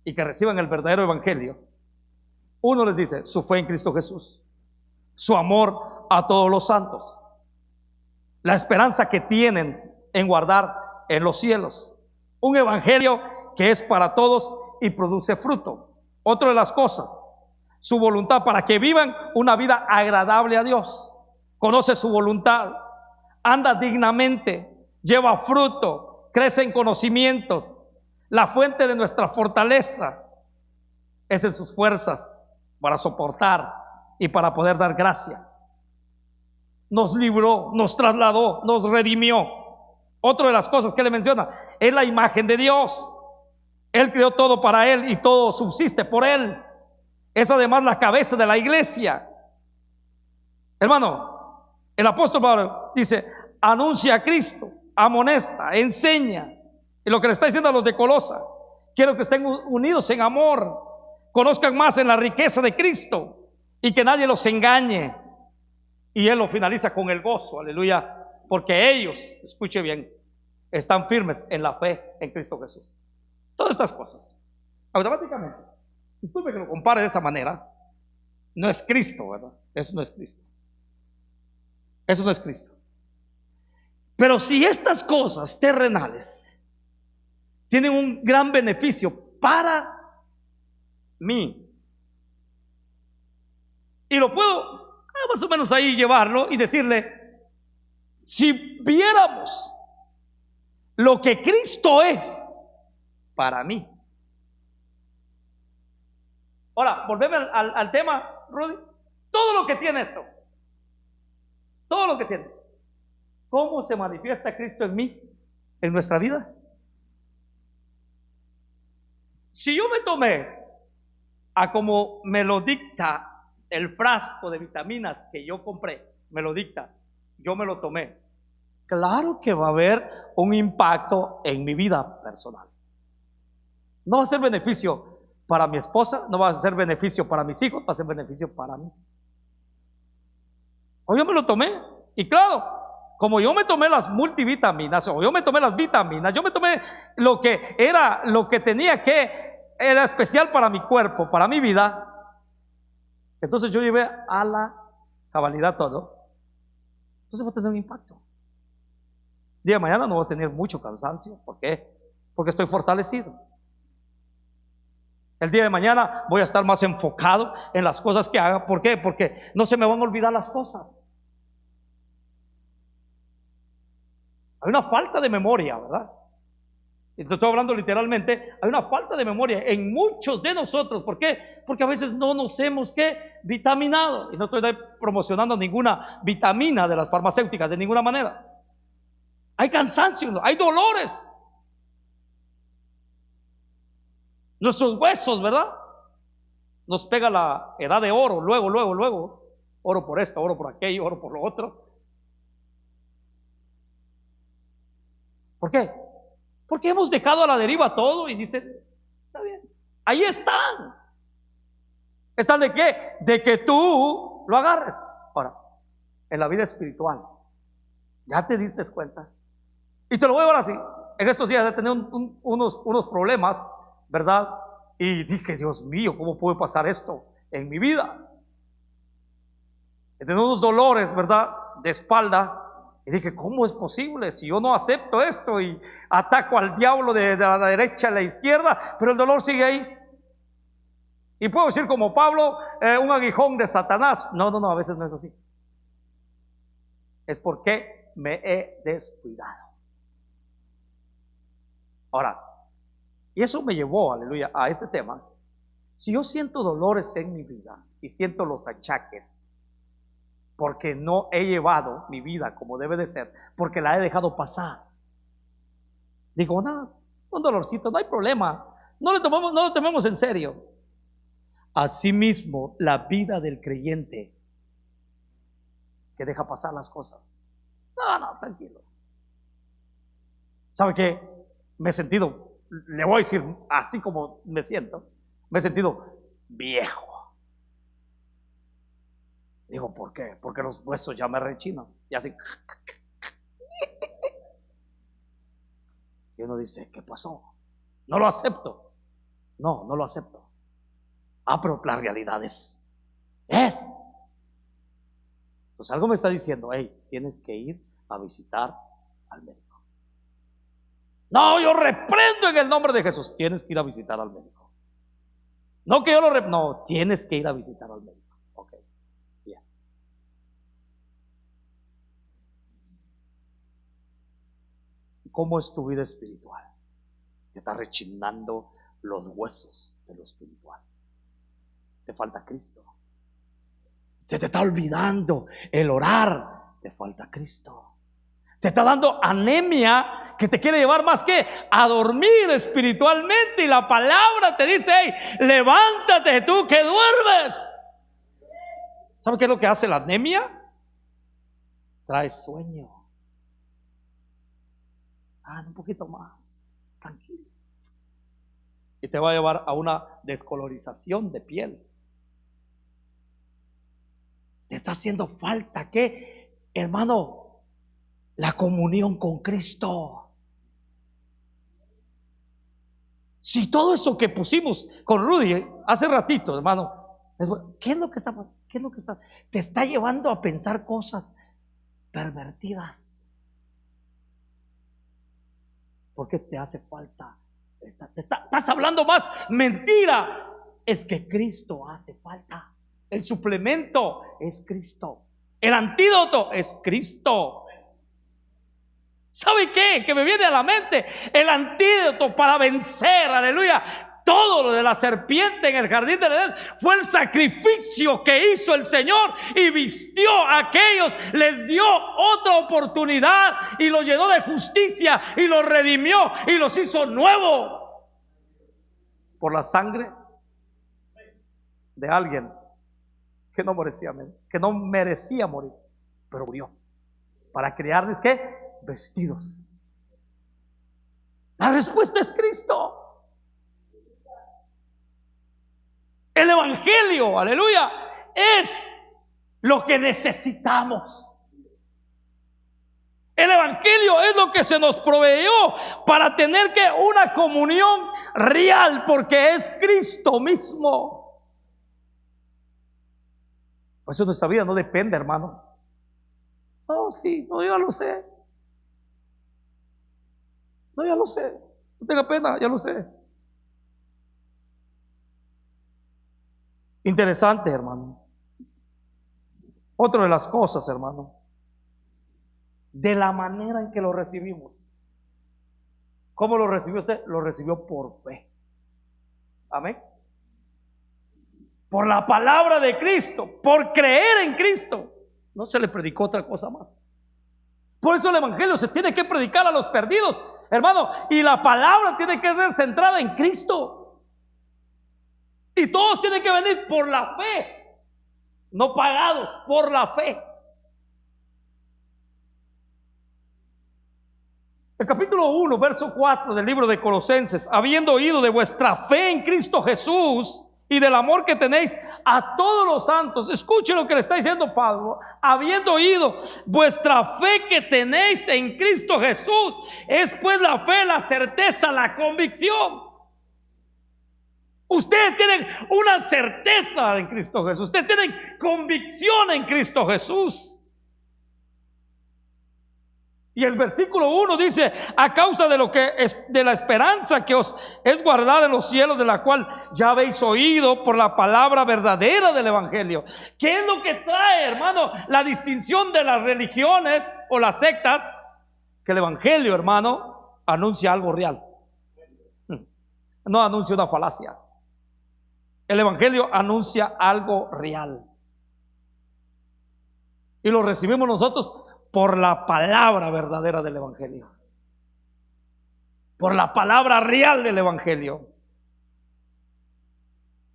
y que reciban el verdadero evangelio. Uno les dice, su fe en Cristo Jesús, su amor a todos los santos, la esperanza que tienen en guardar en los cielos, un evangelio que es para todos y produce fruto. Otra de las cosas, su voluntad para que vivan una vida agradable a Dios. Conoce su voluntad, anda dignamente, lleva fruto, crece en conocimientos. La fuente de nuestra fortaleza es en sus fuerzas para soportar y para poder dar gracia. Nos libró, nos trasladó, nos redimió. Otra de las cosas que le menciona es la imagen de Dios. Él creó todo para Él y todo subsiste por Él. Es además la cabeza de la iglesia. Hermano, el apóstol Pablo dice, anuncia a Cristo, amonesta, enseña. Y lo que le está diciendo a los de Colosa, quiero que estén unidos en amor, conozcan más en la riqueza de Cristo y que nadie los engañe. Y él lo finaliza con el gozo, aleluya, porque ellos, escuche bien, están firmes en la fe en Cristo Jesús. Todas estas cosas, automáticamente, disculpe que lo compare de esa manera, no es Cristo, ¿verdad? Eso no es Cristo. Eso no es Cristo. Pero si estas cosas terrenales tienen un gran beneficio para mí, y lo puedo más o menos ahí llevarlo y decirle, si viéramos lo que Cristo es para mí. Ahora, volvemos al tema, Rudy. Todo lo que tiene esto, todo lo que tiene, ¿cómo se manifiesta Cristo en mí, en nuestra vida? Si yo me tomé a como me lo dicta el frasco de vitaminas que yo compré, me lo dicta, yo me lo tomé, claro que va a haber un impacto en mi vida personal. No va a ser beneficio para mi esposa, no va a ser beneficio para mis hijos, va a ser beneficio para mí. O yo me lo tomé, y claro, como yo me tomé las multivitaminas, o yo me tomé las vitaminas, yo me tomé lo que tenía era especial para mi cuerpo, para mi vida. Entonces yo llevé a la cabalidad todo. entonces va a tener un impacto. El día de mañana no voy a tener mucho cansancio. ¿Por qué? Porque estoy fortalecido. El día de mañana voy a estar más enfocado en las cosas que haga. ¿Por qué? Porque no se me van a olvidar las cosas. Hay una falta de memoria, ¿verdad? Y te estoy hablando literalmente. Hay una falta de memoria en muchos de nosotros. ¿Por qué? Porque a veces no nos hemos vitaminado. Y no estoy promocionando ninguna vitamina de las farmacéuticas de ninguna manera. Hay cansancio, hay dolores. Nuestros huesos, ¿verdad? Nos pega la edad de oro, luego. Oro por esto, oro por aquello, oro por lo otro. ¿Por qué? Porque hemos dejado a la deriva todo y dicen, está bien, ahí están. ¿Están de qué? De que tú lo agarres. Ahora, en la vida espiritual, ¿ya te diste cuenta? Y te lo voy a decir así. En estos días he tenido unos problemas, ¿verdad? Y dije, Dios mío, ¿cómo puede pasar esto en mi vida? He tenido unos dolores, ¿verdad? De espalda. Y dije, ¿cómo es posible si yo no acepto esto y ataco al diablo de la derecha a la izquierda, pero el dolor sigue ahí? Y puedo decir como Pablo, un aguijón de Satanás. No, a veces no es así. Es porque me he descuidado. Ahora, y eso me llevó, aleluya, a este tema. Si yo siento dolores en mi vida y siento los achaques, porque no he llevado mi vida como debe de ser, porque la he dejado pasar, digo, no, un dolorcito, no hay problema, no lo tomemos en serio. Asimismo, la vida del creyente que deja pasar las cosas. No, tranquilo. ¿Sabe qué? Me he sentido, le voy a decir así como me siento, me he sentido viejo. Digo, ¿por qué? Porque los huesos ya me rechinan y así. Y uno dice, ¿qué pasó? No lo acepto. No lo acepto. Pero la realidad es. Entonces algo me está diciendo, hey, tienes que ir a visitar al médico. No, yo reprendo en el nombre de Jesús. Tienes que ir a visitar al médico. No que yo lo no, tienes que ir a visitar al médico. Ok, bien. ¿Cómo es tu vida espiritual? Te está rechinando los huesos de lo espiritual. Te falta Cristo. Se te está olvidando el orar. Te falta Cristo. Te está dando anemia que te quiere llevar más que a dormir espiritualmente. Y la palabra te dice, hey, levántate tú que duermes. ¿Sabe qué es lo que hace la anemia? Trae sueño. Un poquito más, tranquilo. Y te va a llevar a una descolorización de piel. Te está haciendo falta, ¿qué, hermano? La comunión con Cristo. Si todo eso que pusimos con Rudy hace ratito, hermano, ¿qué es lo que está? Te está llevando a pensar cosas pervertidas. Porque te hace falta. Estás hablando más mentira. Es que Cristo hace falta. El suplemento es Cristo. El antídoto es Cristo. ¿Sabe qué? Que me viene a la mente el antídoto para vencer, aleluya, todo lo de la serpiente en el jardín del Edén. Fue el sacrificio que hizo el Señor y vistió a aquellos, les dio otra oportunidad y los llenó de justicia y los redimió y los hizo nuevos por la sangre de alguien que no merecía morir, pero murió para crearles ¿qué? Vestidos. La respuesta es Cristo. El evangelio, aleluya, es lo que necesitamos. El evangelio es lo que se nos proveyó para tener que una comunión real, porque es Cristo mismo. Por eso nuestra vida no depende, hermano. No, sí, no, yo ya lo sé. No, ya lo sé. No tenga pena, ya lo sé. Interesante, hermano. Otra de las cosas, hermano, de la manera en que lo recibimos. ¿Cómo lo recibió usted? Lo recibió por fe. Amén. Por la palabra de Cristo, por creer en Cristo. No se le predicó otra cosa más. Por eso el evangelio se tiene que predicar a los perdidos, hermano, y la palabra tiene que ser centrada en Cristo. Y todos tienen que venir por la fe, no pagados, por la fe. El capítulo 1, verso 4 del libro de Colosenses: habiendo oído de vuestra fe en Cristo Jesús y del amor que tenéis a todos los santos. Escuchen lo que le está diciendo Pablo. Habiendo oído vuestra fe que tenéis en Cristo Jesús. Es pues la fe, la certeza, la convicción. Ustedes tienen una certeza en Cristo Jesús. Ustedes tienen convicción en Cristo Jesús. Y el versículo 1 dice: a causa de lo que es, de la esperanza que os es guardada en los cielos, de la cual ya habéis oído por la palabra verdadera del evangelio. ¿Qué es lo que trae, hermano, la distinción de las religiones o las sectas? Que el evangelio, hermano, anuncia algo real. No anuncia una falacia. El evangelio anuncia algo real. Y lo recibimos nosotros por la palabra verdadera del evangelio, por la palabra real del evangelio.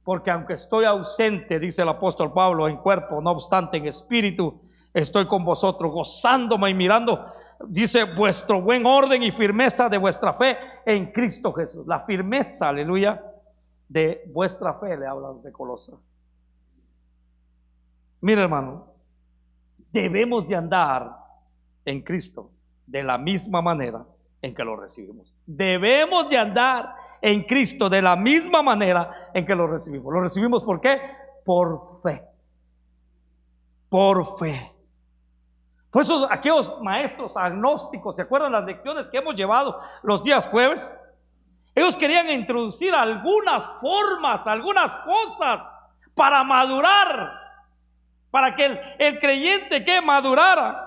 Porque aunque estoy ausente, dice el apóstol Pablo, en cuerpo, no obstante en espíritu estoy con vosotros, gozándome y mirando, dice, vuestro buen orden y firmeza de vuestra fe en Cristo Jesús. La firmeza, aleluya, de vuestra fe, le hablan de Colosas. Mira, hermano, debemos de andar en Cristo de la misma manera en que lo recibimos. Debemos de andar en Cristo de la misma manera en que lo recibimos. ¿Lo recibimos por qué? Por fe. Por fe. Por eso aquellos maestros agnósticos, ¿se acuerdan las lecciones que hemos llevado los días jueves? Ellos querían introducir algunas formas, algunas cosas para madurar, para que el creyente que madurara.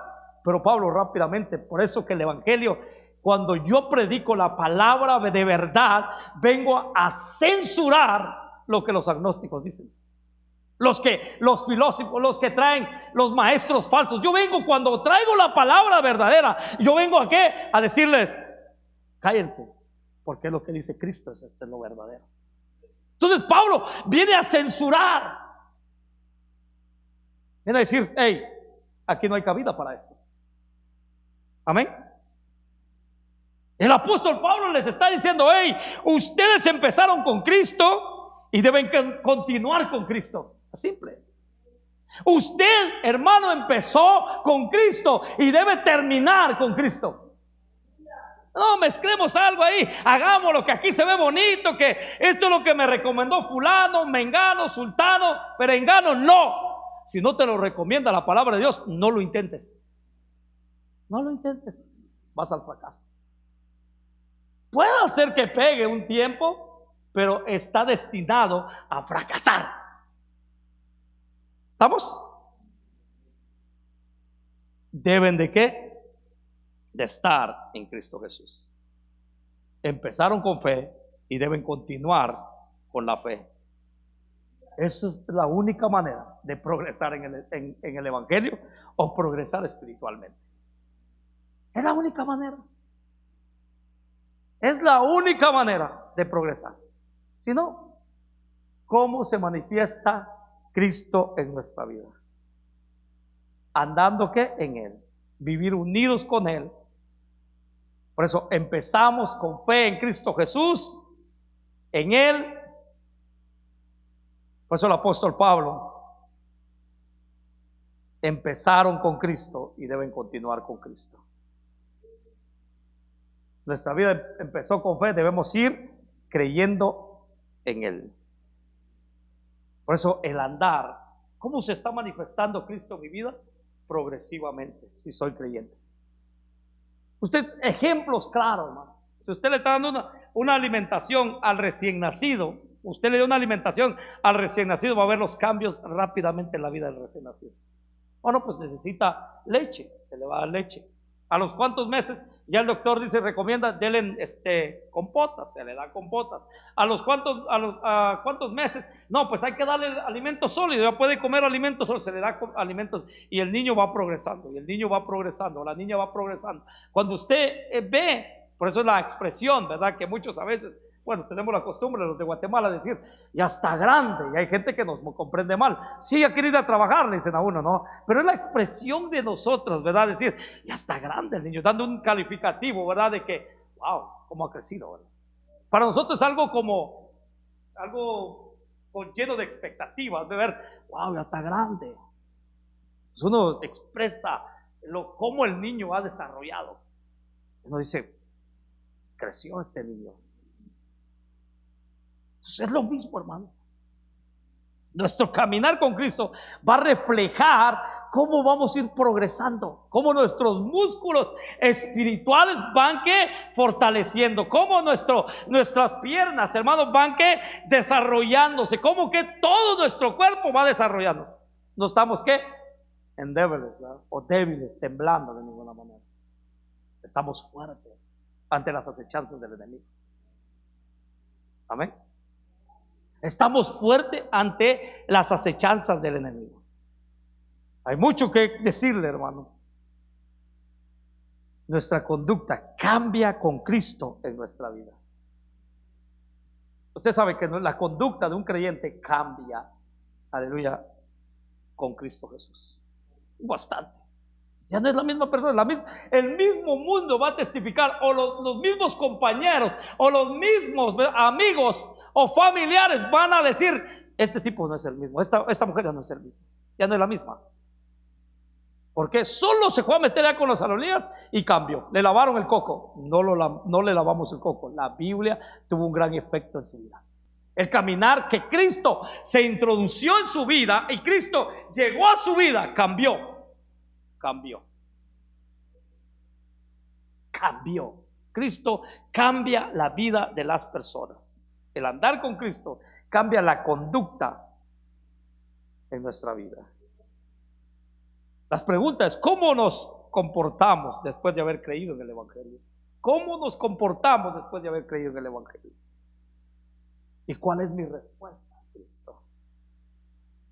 Pero Pablo rápidamente, por eso que el evangelio, cuando yo predico la palabra de verdad, vengo a censurar lo que los agnósticos dicen. Los filósofos, los que traen los maestros falsos. Yo vengo, cuando traigo la palabra verdadera, yo vengo a ¿qué? A decirles, cállense, porque es lo que dice Cristo, es lo verdadero. Entonces Pablo viene a censurar, viene a decir, hey, aquí no hay cabida para eso. Amén. El apóstol Pablo les está diciendo, hey, ustedes empezaron con Cristo y deben continuar con Cristo. Simple. Usted, hermano, empezó con Cristo y debe terminar con Cristo. No mezclemos algo ahí, hagamos lo que aquí se ve bonito, que esto es lo que me recomendó fulano, mengano, sultano, perengano. No, si no te lo recomienda la palabra de Dios, no lo intentes. No lo intentes, vas al fracaso. Puede ser que pegue un tiempo, pero está destinado a fracasar. ¿Estamos? ¿Deben de qué? De estar en Cristo Jesús. Empezaron con fe y deben continuar con la fe. Esa es la única manera de progresar en el evangelio o progresar espiritualmente. Es la única manera. Es la única manera de progresar. Si no, ¿cómo se manifiesta Cristo en nuestra vida? Andando ¿qué? En Él. Vivir unidos con Él. Por eso empezamos con fe en Cristo Jesús, en Él. Por eso el apóstol Pablo, empezaron con Cristo y deben continuar con Cristo. Nuestra vida empezó con fe, debemos ir creyendo en Él. Por eso el andar, ¿cómo se está manifestando Cristo en mi vida? progresivamente si soy creyente. Usted, ejemplos claros, hermano. Si usted le está dando una alimentación al recién nacido, usted le da una alimentación al recién nacido, va a ver los cambios rápidamente en la vida del recién nacido. Bueno, pues necesita leche, se le va a dar leche. A los cuantos meses, ya el doctor dice, recomienda, denle compotas, se le da compotas. A cuántos meses, no, pues hay que darle alimento sólido, ya puede comer alimentos sólidos, se le da alimentos y el niño va progresando, y el niño va progresando, la niña va progresando. Cuando usted ve, por eso es la expresión, ¿verdad? Que muchos a veces, bueno, tenemos la costumbre los de Guatemala de decir, ya está grande, y hay gente que nos comprende mal. Sí, ya quiere ir a trabajar, le dicen a uno, ¿no? Pero es la expresión de nosotros, ¿verdad? Decir, ya está grande el niño, dando un calificativo, ¿verdad? De que, wow, cómo ha crecido, ¿verdad? Para nosotros es algo lleno de expectativas, de ver, wow, ya está grande. Entonces uno expresa cómo el niño ha desarrollado. Uno dice, creció este niño. Entonces es lo mismo, hermano. Nuestro caminar con Cristo va a reflejar cómo vamos a ir progresando, cómo nuestros músculos espirituales van fortaleciendo, cómo nuestras piernas, hermanos, van desarrollándose, cómo que todo nuestro cuerpo va desarrollando. No estamos endebles, ¿verdad? O débiles, temblando de ninguna manera. Estamos fuertes ante las acechanzas del enemigo. Amén. Estamos fuertes ante las acechanzas del enemigo. Hay mucho que decirle, hermano. Nuestra conducta cambia con Cristo en nuestra vida. Usted sabe que la conducta de un creyente cambia, aleluya, con Cristo Jesús. Bastante. Ya no es la misma persona, el mismo mundo va a testificar, o los mismos compañeros, o los mismos amigos o familiares van a decir, este tipo no es el mismo, esta mujer ya no es el mismo, ya no es la misma. Porque solo se fue a meter ya con los alolías y cambió. Le lavaron el coco, no le lavamos el coco. La Biblia tuvo un gran efecto en su vida. El caminar que Cristo se introdució en su vida y Cristo llegó a su vida, cambió. Cristo cambia la vida de las personas. El andar con Cristo cambia la conducta en nuestra vida. Las preguntas es, ¿cómo nos comportamos después de haber creído en el Evangelio? ¿Cómo nos comportamos después de haber creído en el Evangelio? ¿Y cuál es mi respuesta a Cristo?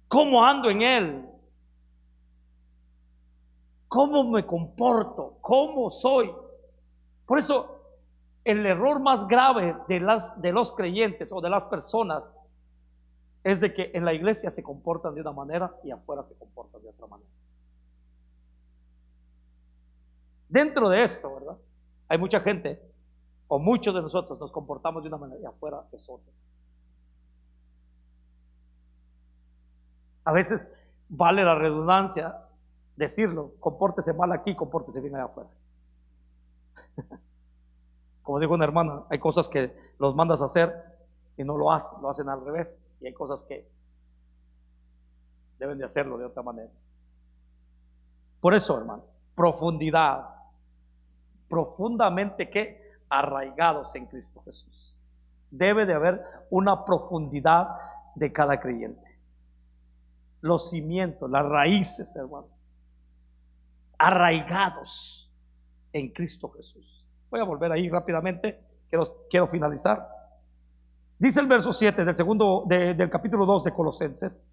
¿Cómo ando en Él? ¿Cómo me comporto? ¿Cómo soy? Por eso, el error más grave de los creyentes o de las personas es de que en la iglesia se comportan de una manera y afuera se comportan de otra manera. Dentro de esto, ¿verdad? Hay mucha gente, o muchos de nosotros nos comportamos de una manera y afuera es otra. A veces vale la redundancia decirlo, compórtese mal aquí, compórtese bien allá afuera. Como dijo una hermana, hay cosas que los mandas a hacer y no lo hacen al revés, y hay cosas que deben de hacerlo de otra manera. Por eso, hermano, profundamente arraigados en Cristo Jesús. Debe de haber una profundidad de cada creyente. Los cimientos, las raíces, hermano, arraigados en Cristo Jesús. Voy a volver ahí rápidamente, quiero finalizar. Dice el verso 7 del capítulo 2 de Colosenses: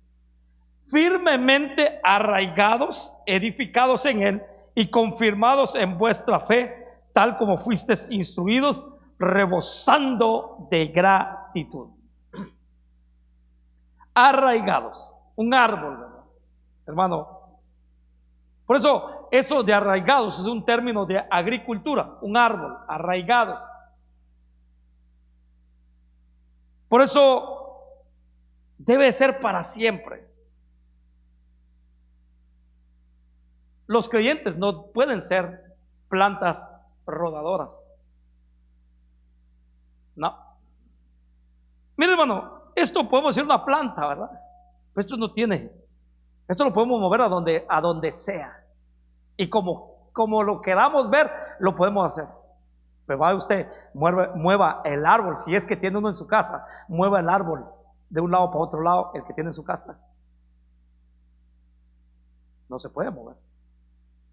firmemente arraigados, edificados en Él y confirmados en vuestra fe, tal como fuisteis instruidos, rebosando de gratitud. Arraigados, un árbol, ¿verdad? Hermano, por eso de arraigados es un término de agricultura, un árbol, arraigados. Por eso debe ser para siempre. Los creyentes no pueden ser plantas rodadoras. No. Mire, hermano, esto podemos decir una planta, ¿verdad? Pero esto lo podemos mover a donde sea. Y como lo queramos ver, lo podemos hacer. Pero vaya usted, mueva el árbol, si es que tiene uno en su casa, mueva el árbol de un lado para otro lado, el que tiene en su casa. No se puede mover.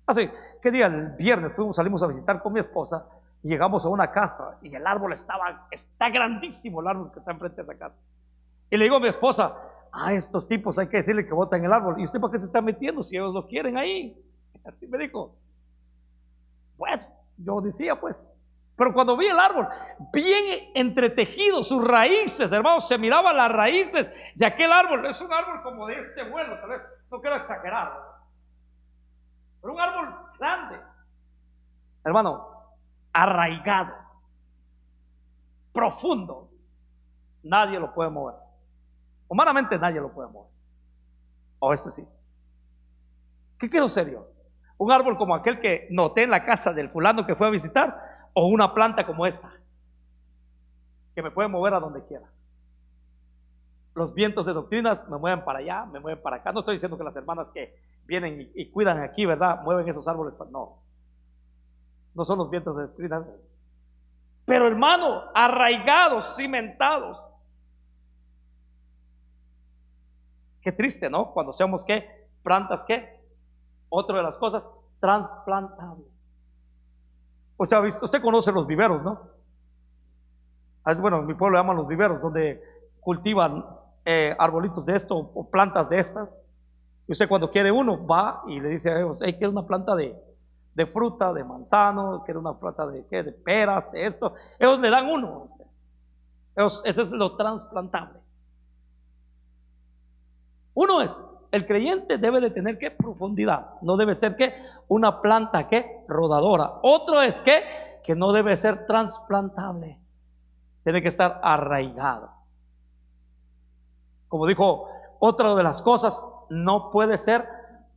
Así, ¿qué día? El viernes salimos a visitar con mi esposa y llegamos a una casa y el árbol está grandísimo, el árbol que está enfrente de esa casa. Y le digo a mi esposa, a estos tipos hay que decirle que boten el árbol. ¿Y usted para qué se está metiendo si ellos lo quieren ahí? Así me dijo. Bueno, yo decía pues, pero cuando vi el árbol bien entretejido, sus raíces, hermanos, se miraban las raíces de aquel árbol. Es un árbol como de este vuelo, tal vez, no quiero exagerar, pero un árbol grande, hermano, arraigado, profundo. Nadie lo puede mover. Humanamente nadie lo puede mover. O este sí. ¿Qué quedó serio? Un árbol como aquel que noté en la casa del fulano que fue a visitar, o una planta como esta, que me puede mover a donde quiera. Los vientos de doctrinas me mueven para allá, me mueven para acá. No estoy diciendo que las hermanas que vienen y cuidan aquí, ¿verdad?, mueven esos árboles. No son los vientos de doctrinas. Pero hermano, arraigados, cimentados. Qué triste, ¿no? Cuando seamos, ¿qué? Plantas, ¿qué? Otra de las cosas, trasplantables. Usted conoce los viveros, ¿no? Bueno, en mi pueblo llaman los viveros, donde cultivan arbolitos de esto o plantas de estas. Y usted cuando quiere uno, va y le dice a ellos, hey, quiero una planta de fruta, de manzano, quiero una planta de peras, de esto. Ellos le dan uno a usted. Eso es lo trasplantable. Uno es, el creyente debe de tener ¿qué? Profundidad. No debe ser ¿qué? Una planta ¿qué? Rodadora. Otro es que no debe ser trasplantable. Tiene que estar arraigado. Como dijo, otra de las cosas, no puede ser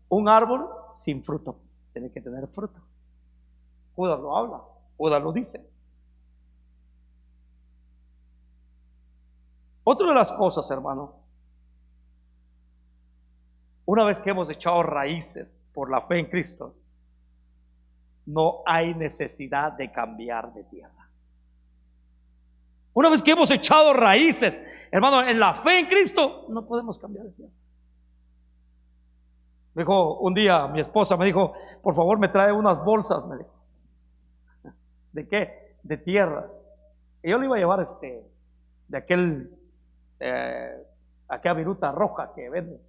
un árbol sin fruto. Tiene que tener fruto. Judas lo habla, Judas lo dice. Otra de las cosas, hermano, una vez que hemos echado raíces por la fe en Cristo, no hay necesidad de cambiar de tierra. Una vez que hemos echado raíces, hermano, en la fe en Cristo, no podemos cambiar de tierra. Me dijo un día, mi esposa me dijo, por favor me trae unas bolsas, me dijo. ¿De qué? De tierra. Y yo le iba a llevar de aquella viruta roja que vende.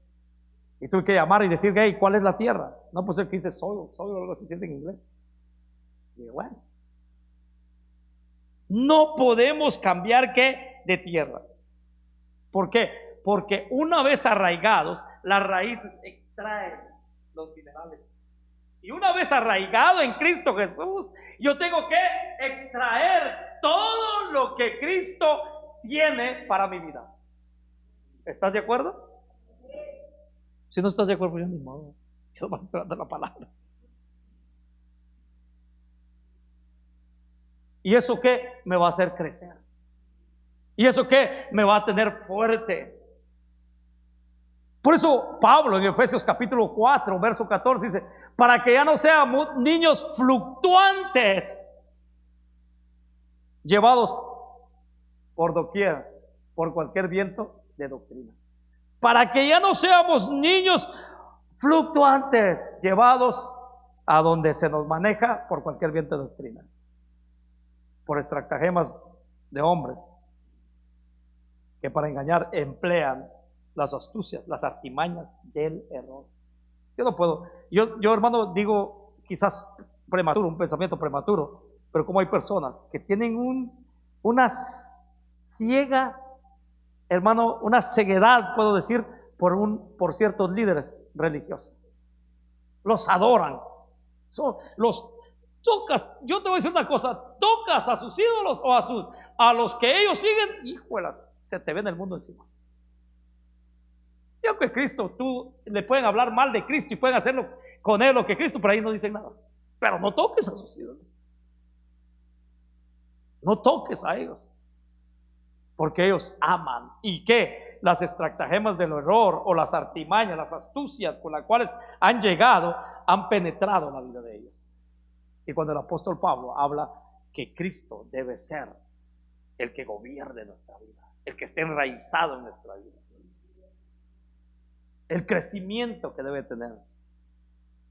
Y tuve que llamar y decir, hey, ¿cuál es la tierra? No, pues el que dice soil o algo así, siente en inglés. Y dije, bueno, no podemos cambiar ¿qué? De tierra. ¿Por qué? Porque una vez arraigados, las raíces extraen los minerales. Y una vez arraigado en Cristo Jesús, yo tengo que extraer todo lo que Cristo tiene para mi vida. ¿Estás de acuerdo? Si no estás de acuerdo, yo ni modo. Yo voy a esperar la palabra. ¿Y eso qué? Me va a hacer crecer. ¿Y eso qué? Me va a tener fuerte. Por eso Pablo en Efesios capítulo 4, verso 14 dice, para que ya no seamos niños fluctuantes, llevados por doquier, por cualquier viento de doctrina. Para que ya no seamos niños fluctuantes, llevados a donde se nos maneja por cualquier viento de doctrina, por estratagemas de hombres que para engañar emplean las astucias, las artimañas del error. Yo no puedo, yo hermano digo quizás prematuro, un pensamiento prematuro, pero como hay personas que tienen una ciega, hermano, una ceguedad, puedo decir, por ciertos líderes religiosos. Los adoran. Los tocas, yo te voy a decir una cosa, tocas a sus ídolos o a los que ellos siguen, híjole, se te ven el mundo encima. Yo que Cristo, tú le pueden hablar mal de Cristo y pueden hacerlo con él lo que Cristo, pero ahí no dicen nada. Pero no toques a sus ídolos. No toques a ellos. porque ellos aman. ¿Y qué? Las estratagemas del error o las artimañas, las astucias con las cuales han llegado, han penetrado en la vida de ellos. Y cuando el apóstol Pablo habla que Cristo debe ser el que gobierne nuestra vida, el que esté enraizado en nuestra vida, el crecimiento que debe tener.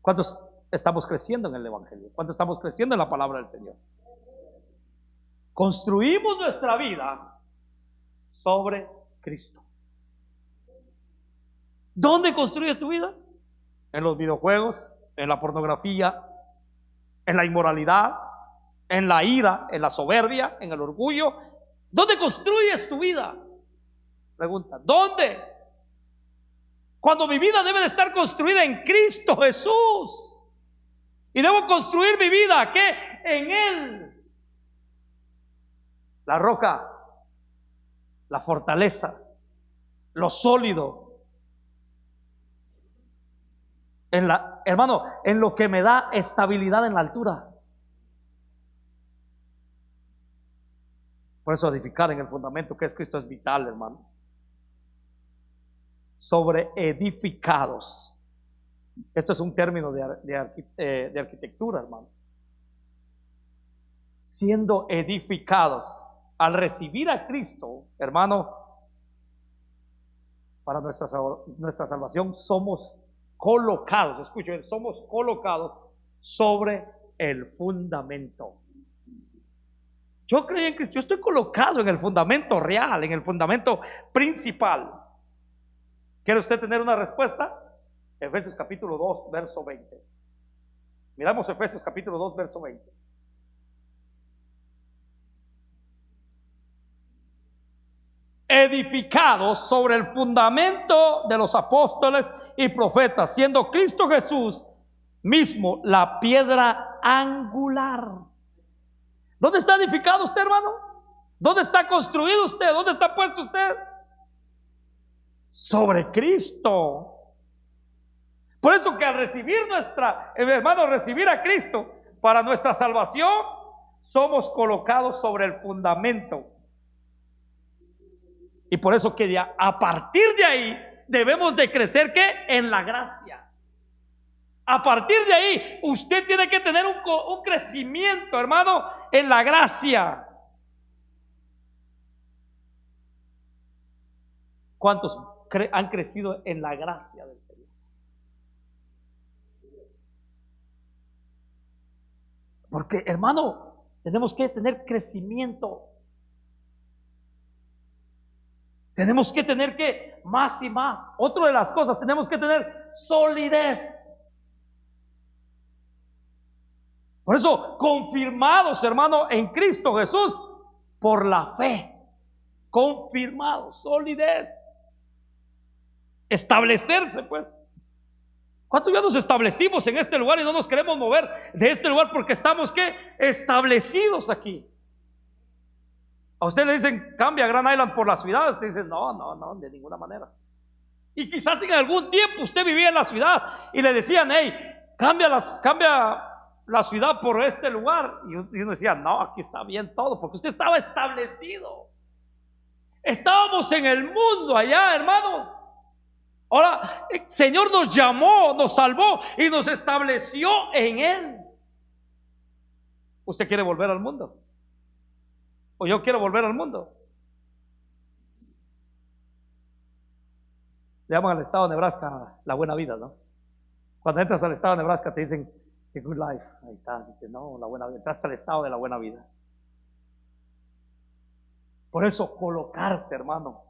¿Cuántos estamos creciendo en el Evangelio? ¿Cuántos estamos creciendo en la palabra del Señor? Construimos nuestra vida sobre Cristo. ¿Dónde construyes tu vida? En los videojuegos, en la pornografía, en la inmoralidad, en la ira, en la soberbia, en el orgullo. ¿Dónde construyes tu vida? Pregunta, ¿dónde? Cuando mi vida debe de estar construida en Cristo Jesús. Y debo construir mi vida, ¿qué? En Él. La roca, la fortaleza, lo sólido. Hermano, en lo que me da estabilidad en la altura. Por eso edificar en el fundamento que es Cristo es vital, hermano. Sobre edificados. Esto es un término de arquitectura, hermano. Siendo edificados. Al recibir a Cristo, hermano, para nuestra salvación somos colocados, escuchen, somos colocados sobre el fundamento. Yo creo en Cristo, yo estoy colocado en el fundamento real, en el fundamento principal. ¿Quiere usted tener una respuesta? Efesios capítulo 2, verso 20. Miramos Efesios capítulo 2, verso 20. Edificados sobre el fundamento de los apóstoles y profetas, siendo Cristo Jesús mismo la piedra angular. ¿Dónde está edificado usted, hermano? ¿Dónde está construido usted? ¿Dónde está puesto usted? Sobre Cristo. Por eso que al recibir recibir a Cristo para nuestra salvación, somos colocados sobre el fundamento. Y por eso que a partir de ahí debemos de crecer, ¿qué? En la gracia. A partir de ahí usted tiene que tener un crecimiento, hermano, en la gracia. ¿Cuántos han crecido en la gracia del Señor? Porque, hermano, tenemos que tener crecimiento. Tenemos que tener que más y más. Otra de las cosas, tenemos que tener solidez. Por eso, confirmados, hermano, en Cristo Jesús, por la fe. Confirmados, solidez. Establecerse, pues. ¿Cuántos ya nos establecimos en este lugar y no nos queremos mover de este lugar porque estamos, ¿qué? Establecidos aquí. A usted le dicen, cambia Grand Island por la ciudad. Usted dice, no, de ninguna manera. Y quizás en algún tiempo usted vivía en la ciudad y le decían, hey, cambia la ciudad por este lugar. Y uno decía, no, aquí está bien todo, porque usted estaba establecido. Estábamos en el mundo allá, hermano. Ahora, el Señor nos llamó, nos salvó y nos estableció en Él. ¿Usted quiere volver al mundo? ¿O yo quiero volver al mundo? Le llaman al estado de Nebraska la buena vida, ¿no? Cuando entras al estado de Nebraska te dicen the good life. Ahí está, dice, no, la buena vida. Entraste al estado de la buena vida. Por eso colocarse, hermano.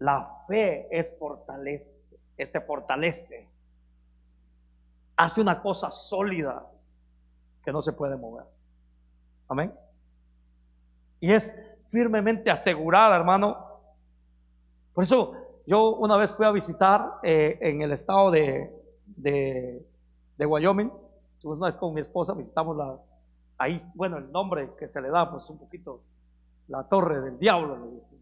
La fe se fortalece. Hace una cosa sólida que no se puede mover. Amén. Y es firmemente asegurada, hermano. Por eso yo una vez fui a visitar en el estado de Wyoming. Estuvimos una vez con mi esposa, visitamos ahí, bueno, el nombre que se le da, pues un poquito, la torre del diablo, le dicen.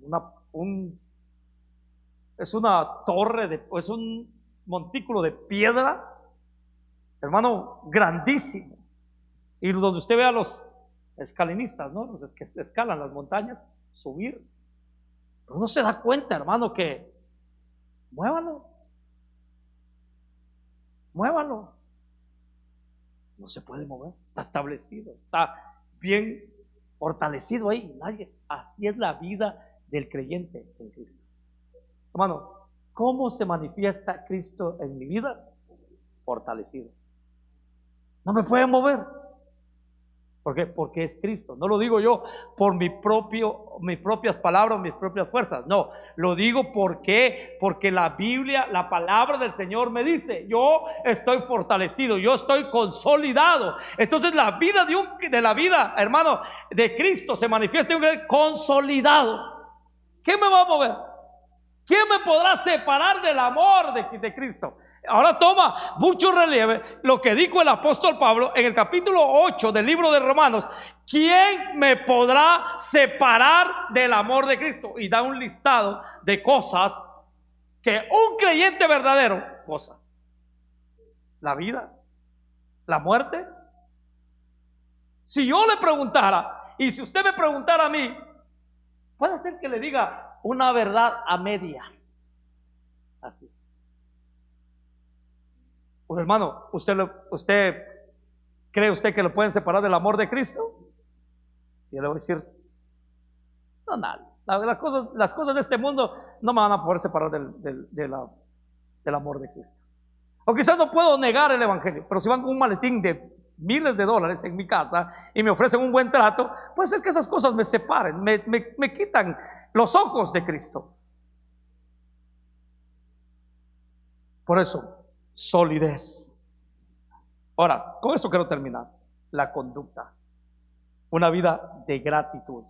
Es una torre, es un montículo de piedra, hermano, grandísimo. Y donde usted ve a los escalinistas, ¿no? Los que escalan las montañas, subir. Pero uno se da cuenta, hermano, que muévalo, muévalo. No se puede mover, está establecido, está bien fortalecido ahí. Nadie. Así es la vida del creyente en Cristo. Hermano, ¿cómo se manifiesta Cristo en mi vida? Fortalecido. No me puede mover. ¿Por qué? Porque es Cristo. No lo digo yo por mis propias palabras, mis propias fuerzas. No, lo digo porque la Biblia, la palabra del Señor me dice, yo estoy fortalecido, yo estoy consolidado. Entonces la vida de la vida, hermano, de Cristo se manifiesta en un consolidado. ¿Qué me va a mover? ¿Quién me podrá separar del amor de Cristo? Ahora toma mucho relieve lo que dijo el apóstol Pablo en el capítulo 8 del libro de Romanos. ¿Quién me podrá separar del amor de Cristo? Y da un listado de cosas que un creyente verdadero goza. La vida, la muerte. Si yo le preguntara, y si usted me preguntara a mí, puede ser que le diga una verdad a medias. Así. Pues hermano, ¿usted cree usted que lo pueden separar del amor de Cristo? Y yo le voy a decir, no, nada. Las cosas de este mundo no me van a poder separar del amor de Cristo. O quizás no puedo negar el evangelio, pero si van con un maletín de miles de dólares en mi casa y me ofrecen un buen trato, puede ser que esas cosas me separen, me quitan los ojos de Cristo. Por eso, solidez. Ahora, con esto quiero terminar. La conducta. Una vida de gratitud.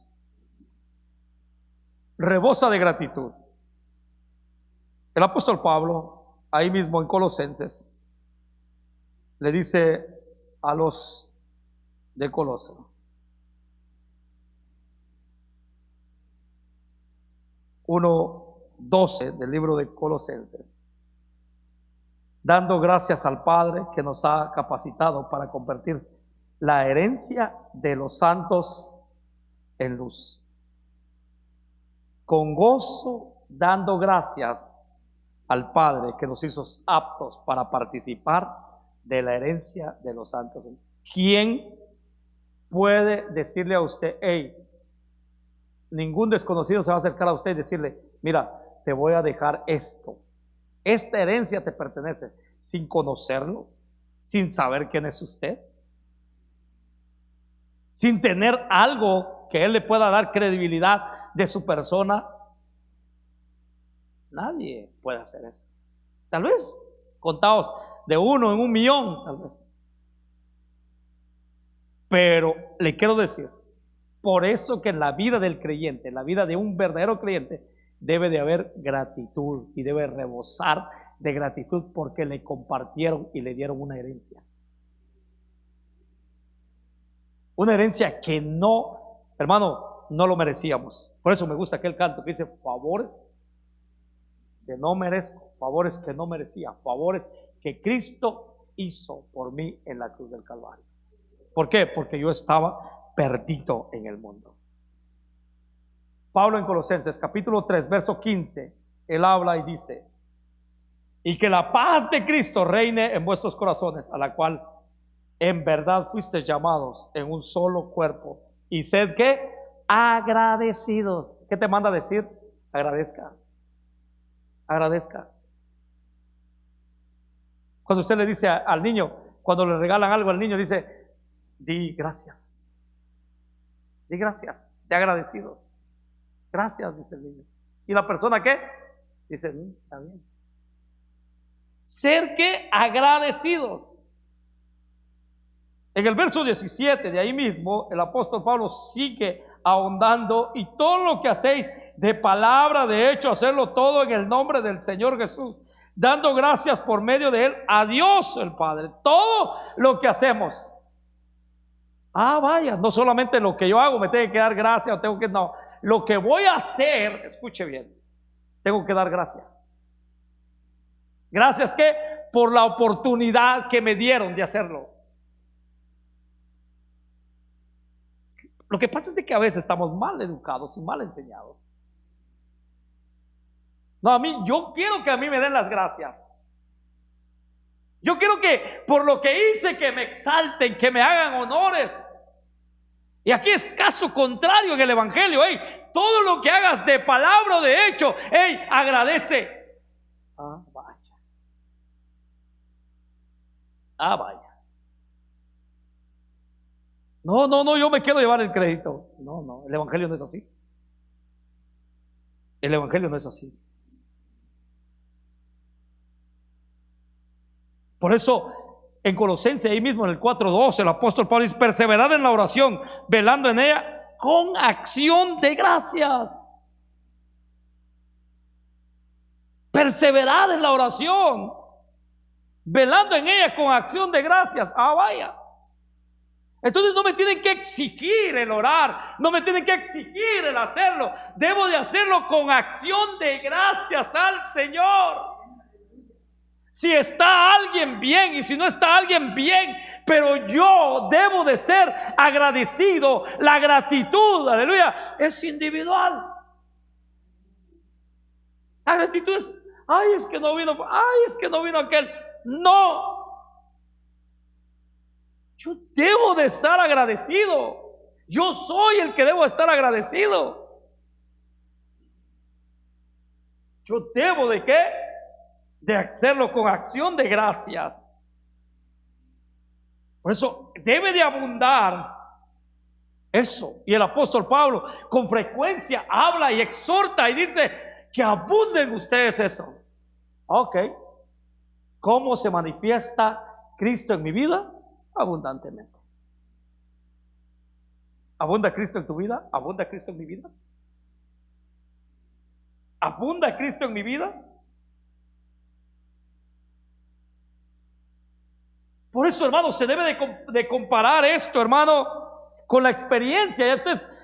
Rebosa de gratitud. El apóstol Pablo, ahí mismo en Colosenses, le dice a los de Colosas: 1:12 del libro de Colosenses, dando gracias al Padre que nos ha capacitado para convertir la herencia de los santos en luz. Con gozo, dando gracias al Padre que nos hizo aptos para participar de la herencia de los santos. ¿Quién puede decirle a usted, hey, ningún desconocido se va a acercar a usted y decirle, mira, te voy a dejar esto? Esta herencia te pertenece, sin conocerlo, sin saber quién es usted, sin tener algo que él le pueda dar credibilidad de su persona. Nadie puede hacer eso. Tal vez contados de uno en 1,000,000, tal vez. Pero le quiero decir, por eso que en la vida del creyente, en la vida de un verdadero creyente, debe de haber gratitud y debe rebosar de gratitud porque le compartieron y le dieron una herencia. Una herencia que no, hermano, no lo merecíamos. Por eso me gusta aquel canto que dice, favores que no merezco, favores que no merecía, favores que Cristo hizo por mí en la cruz del Calvario. ¿Por qué? Porque yo estaba perdido en el mundo. Pablo en Colosenses capítulo 3 verso 15, él habla y dice, y que la paz de Cristo reine en vuestros corazones, a la cual en verdad fuisteis llamados en un solo cuerpo, y sed ¿qué? Agradecidos. ¿Qué te manda a decir? Agradezca. Agradezca. Cuando usted le dice al niño, cuando le regalan algo al niño, dice, di gracias. Di gracias. Sea agradecido. Gracias, dice el niño. ¿Y la persona qué? Dice, está bien. Ser que agradecidos. En el verso 17 de ahí mismo, el apóstol Pablo sigue ahondando, y todo lo que hacéis de palabra, de hecho, hacerlo todo en el nombre del Señor Jesús, dando gracias por medio de Él a Dios el Padre. Todo lo que hacemos. Vaya, no solamente lo que yo hago me tengo que dar gracias, no. Lo que voy a hacer, escuche bien, tengo que dar gracias. Gracias que por la oportunidad que me dieron de hacerlo. Lo que pasa es de que a veces estamos mal educados y mal enseñados. No, a mí, yo quiero que a mí me den las gracias. Yo quiero que por lo que hice, que me exalten, que me hagan honores. Y aquí es caso contrario en el Evangelio. Todo lo que hagas de palabra o de hecho, agradece. Vaya. Vaya. No, yo me quiero llevar el crédito. No, el Evangelio no es así. El Evangelio no es así. Por eso, en Colosenses, ahí mismo en el 4:2, el apóstol Pablo dice: perseverad en la oración, velando en ella con acción de gracias. Perseverad en la oración, velando en ella con acción de gracias. Vaya. Entonces no me tienen que exigir el orar, no me tienen que exigir el hacerlo. Debo de hacerlo con acción de gracias al Señor. Si está alguien bien y si no está alguien bien, pero yo debo de ser agradecido. La gratitud, aleluya, es individual. La gratitud es: es que no vino, es que no vino aquel. No, yo debo de estar agradecido. Yo soy el que debo estar agradecido. Yo debo de ¿qué? De hacerlo con acción de gracias. Por eso debe de abundar eso. Y el apóstol Pablo con frecuencia habla y exhorta y dice: que abunden ustedes eso. Ok. ¿Cómo se manifiesta Cristo en mi vida? Abundantemente. ¿Abunda Cristo en tu vida? ¿Abunda Cristo en mi vida? ¿Abunda Cristo en mi vida? Por eso, hermano, se debe de comparar esto, hermano, con la experiencia.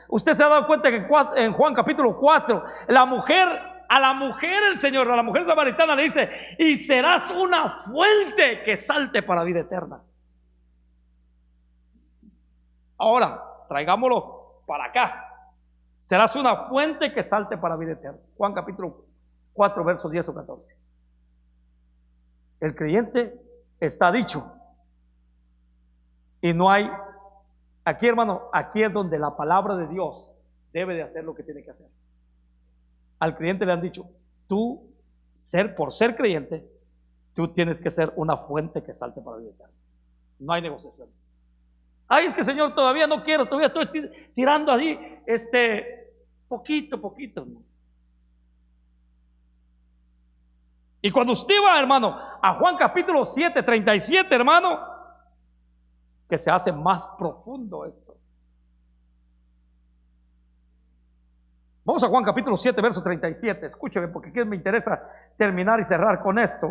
Usted se ha dado cuenta que en Juan capítulo 4, a la mujer el Señor, a la mujer samaritana le dice: y serás una fuente que salte para vida eterna. Ahora, traigámoslo para acá. Serás una fuente que salte para vida eterna. Juan capítulo 4, versos 10 o 14. El creyente está dicho. Y no hay, aquí, hermano, aquí es donde la palabra de Dios debe de hacer lo que tiene que hacer. Al creyente le han dicho: tú, por ser creyente, tú tienes que ser una fuente que salte para la vida eterna. No hay negociaciones. Es que, Señor, todavía no quiero, todavía estoy tirando allí, poquito. Y cuando usted va, hermano, a Juan capítulo 7, 37, hermano, que se hace más profundo esto. Vamos a Juan capítulo 7, verso 37. Escúcheme, porque aquí me interesa terminar y cerrar con esto.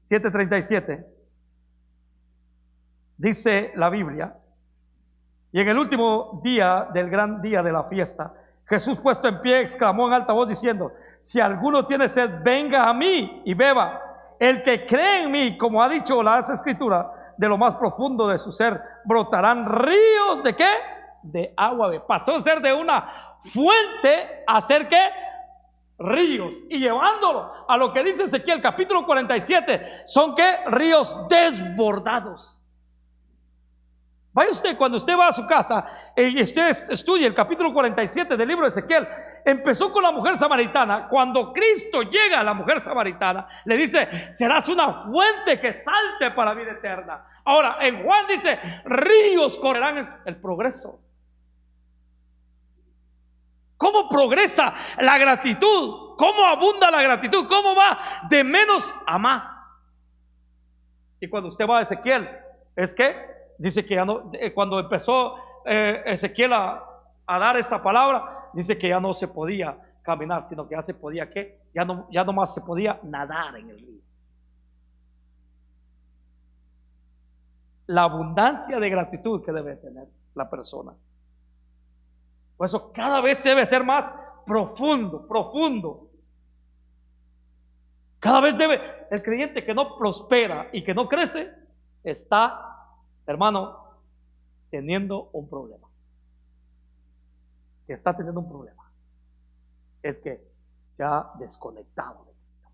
7:37. Dice la Biblia: y en el último día del gran día de la fiesta, Jesús, puesto en pie, exclamó en alta voz diciendo: si alguno tiene sed, venga a mí y beba. El que cree en mí, como ha dicho la Escritura, de lo más profundo de su ser brotarán ríos ¿de qué? De agua. Pasó a ser de una fuente a ser ¿qué? Ríos. Y llevándolo a lo que dice Ezequiel capítulo 47, son ¿qué? Ríos desbordados. Vaya usted, cuando usted va a su casa y usted estudie el capítulo 47 del libro de Ezequiel, empezó con la mujer samaritana. Cuando Cristo llega a la mujer samaritana, le dice: serás una fuente que salte para vida eterna. Ahora, en Juan dice: ríos correrán. El progreso. ¿Cómo progresa la gratitud? ¿Cómo abunda la gratitud? ¿Cómo va de menos a más? Y cuando usted va a Ezequiel, es que dice que ya no, cuando empezó Ezequiel a dar esa palabra, dice que ya no se podía caminar, sino que ya se podía ¿qué? Ya no más se podía nadar en el río. La abundancia de gratitud que debe tener la persona. Por eso cada vez debe ser más profundo. Cada vez el creyente que no prospera y que no crece, está, hermano, teniendo un problema. Está teniendo un problema. Es que se ha desconectado de Cristo.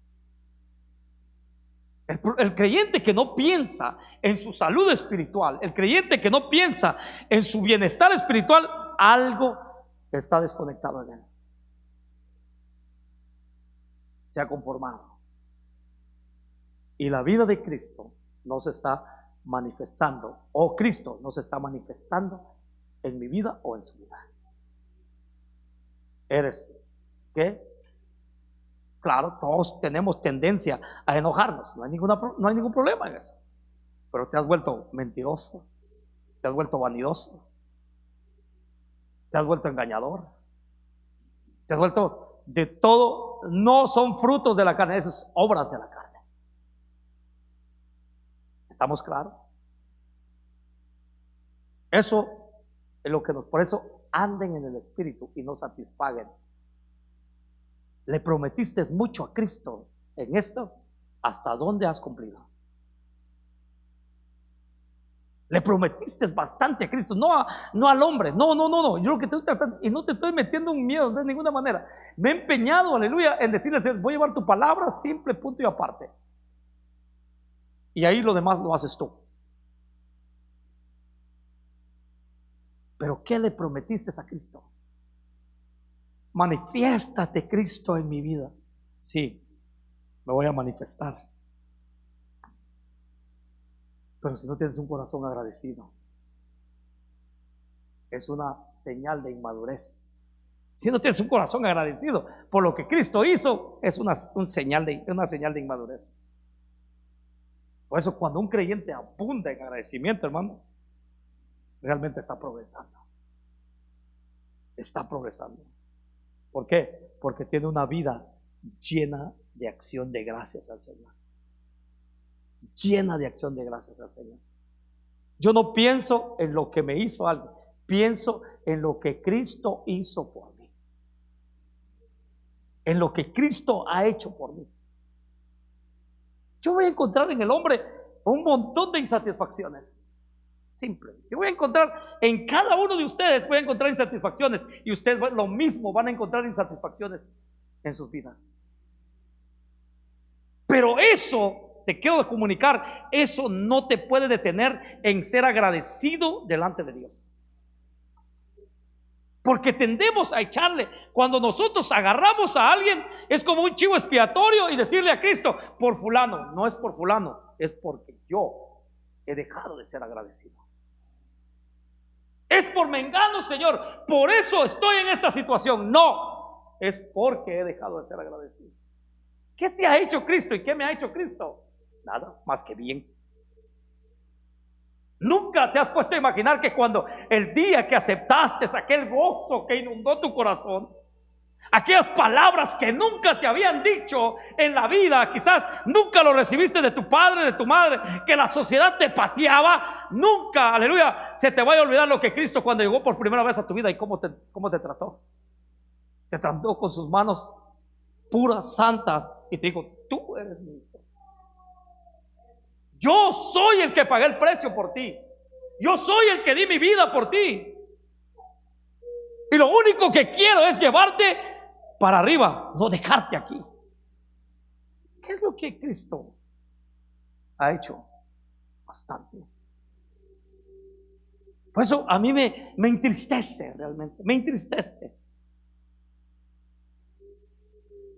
El creyente que no piensa en su salud espiritual, el creyente que no piensa en su bienestar espiritual, algo está desconectado en él. Se ha conformado. Y la vida de Cristo no se está manifestando, o Cristo no se está manifestando en mi vida o en su vida. ¿Eres qué? Claro, todos tenemos tendencia a enojarnos, no hay ningún problema en eso. Pero te has vuelto mentiroso, te has vuelto vanidoso, te has vuelto engañador, te has vuelto de todo. No son frutos de la carne, esas obras de la carne. ¿Estamos claros? Eso es lo que por eso anden en el Espíritu y no satisfaguen. Le prometiste mucho a Cristo en esto, ¿hasta dónde has cumplido? Le prometiste bastante a Cristo, no al hombre, no. Yo lo que estoy tratando, y no te estoy metiendo un miedo de ninguna manera. Me he empeñado, aleluya, en decirles: voy a llevar tu palabra simple, punto y aparte. Y ahí lo demás lo haces tú. Pero ¿qué le prometiste a Cristo? Manifiéstate, Cristo, en mi vida. Sí, me voy a manifestar. Pero si no tienes un corazón agradecido, es una señal de inmadurez. Si no tienes un corazón agradecido por lo que Cristo hizo, es una señal de inmadurez. Por eso, cuando un creyente abunda en agradecimiento, hermano, realmente está progresando. Está progresando. ¿Por qué? Porque tiene una vida llena de acción de gracias al Señor. Llena de acción de gracias al Señor. Yo no pienso en lo que me hizo alguien, pienso en lo que Cristo hizo por mí, en lo que Cristo ha hecho por mí. Yo voy a encontrar en el hombre un montón de insatisfacciones. Simple. Yo voy a encontrar en cada uno de ustedes, voy a encontrar insatisfacciones, y ustedes lo mismo van a encontrar insatisfacciones en sus vidas. Pero eso, te quiero comunicar, eso no te puede detener en ser agradecido delante de Dios. Porque tendemos a echarle, cuando nosotros agarramos a alguien, es como un chivo expiatorio y decirle a Cristo: por fulano. No es por fulano, es porque yo he dejado de ser agradecido. Es por mengano, Señor, por eso estoy en esta situación. No, es porque he dejado de ser agradecido. ¿Qué te ha hecho Cristo y qué me ha hecho Cristo? Nada más que bien. Nunca te has puesto a imaginar que cuando el día que aceptaste aquel gozo que inundó tu corazón, aquellas palabras que nunca te habían dicho en la vida, quizás nunca lo recibiste de tu padre, de tu madre, que la sociedad te pateaba, nunca, aleluya, se te vaya a olvidar lo que Cristo, cuando llegó por primera vez a tu vida, y cómo te trató. Te trató con sus manos puras, santas, y te dijo: tú eres mi hijo. Yo soy el que pagué el precio por ti. Yo soy el que di mi vida por ti. Y lo único que quiero es llevarte para arriba, no dejarte aquí. ¿Qué es lo que Cristo ha hecho? Bastante. Por eso a mí me entristece realmente, me entristece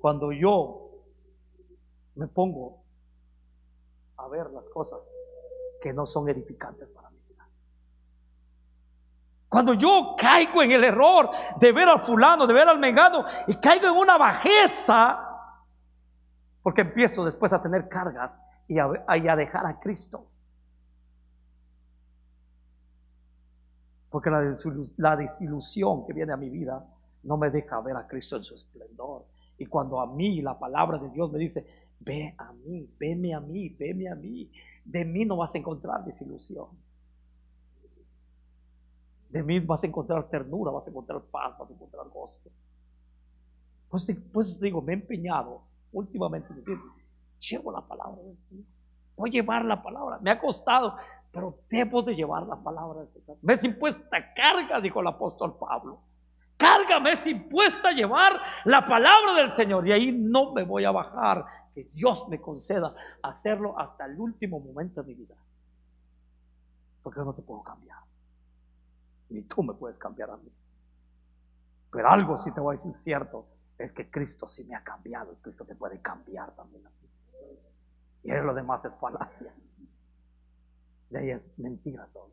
cuando yo me pongo a ver las cosas que no son edificantes para mi vida. Cuando yo caigo en el error de ver al fulano, de ver al mengano, y caigo en una bajeza, porque empiezo después a tener cargas y a dejar a Cristo. Porque la desilusión que viene a mi vida no me deja ver a Cristo en su esplendor. Y cuando a mí la palabra de Dios me dice: ve a mí, veme a mí, veme a mí, de mí no vas a encontrar desilusión. De mí vas a encontrar ternura, vas a encontrar paz, vas a encontrar gozo. Pues digo, me he empeñado últimamente en decir: llevo la palabra del Señor, voy a llevar la palabra. Me ha costado, pero debo de llevar la palabra del Señor. Me es impuesta carga, dijo el apóstol Pablo. carga me es impuesta a llevar la palabra del Señor, y ahí no me voy a bajar. Que Dios me conceda hacerlo hasta el último momento de mi vida, porque yo no te puedo cambiar, ni tú me puedes cambiar a mí. Pero algo sí te voy a decir cierto, es que Cristo sí me ha cambiado, y Cristo te puede cambiar también a ti. Y lo demás es falacia, de ahí es mentira todo.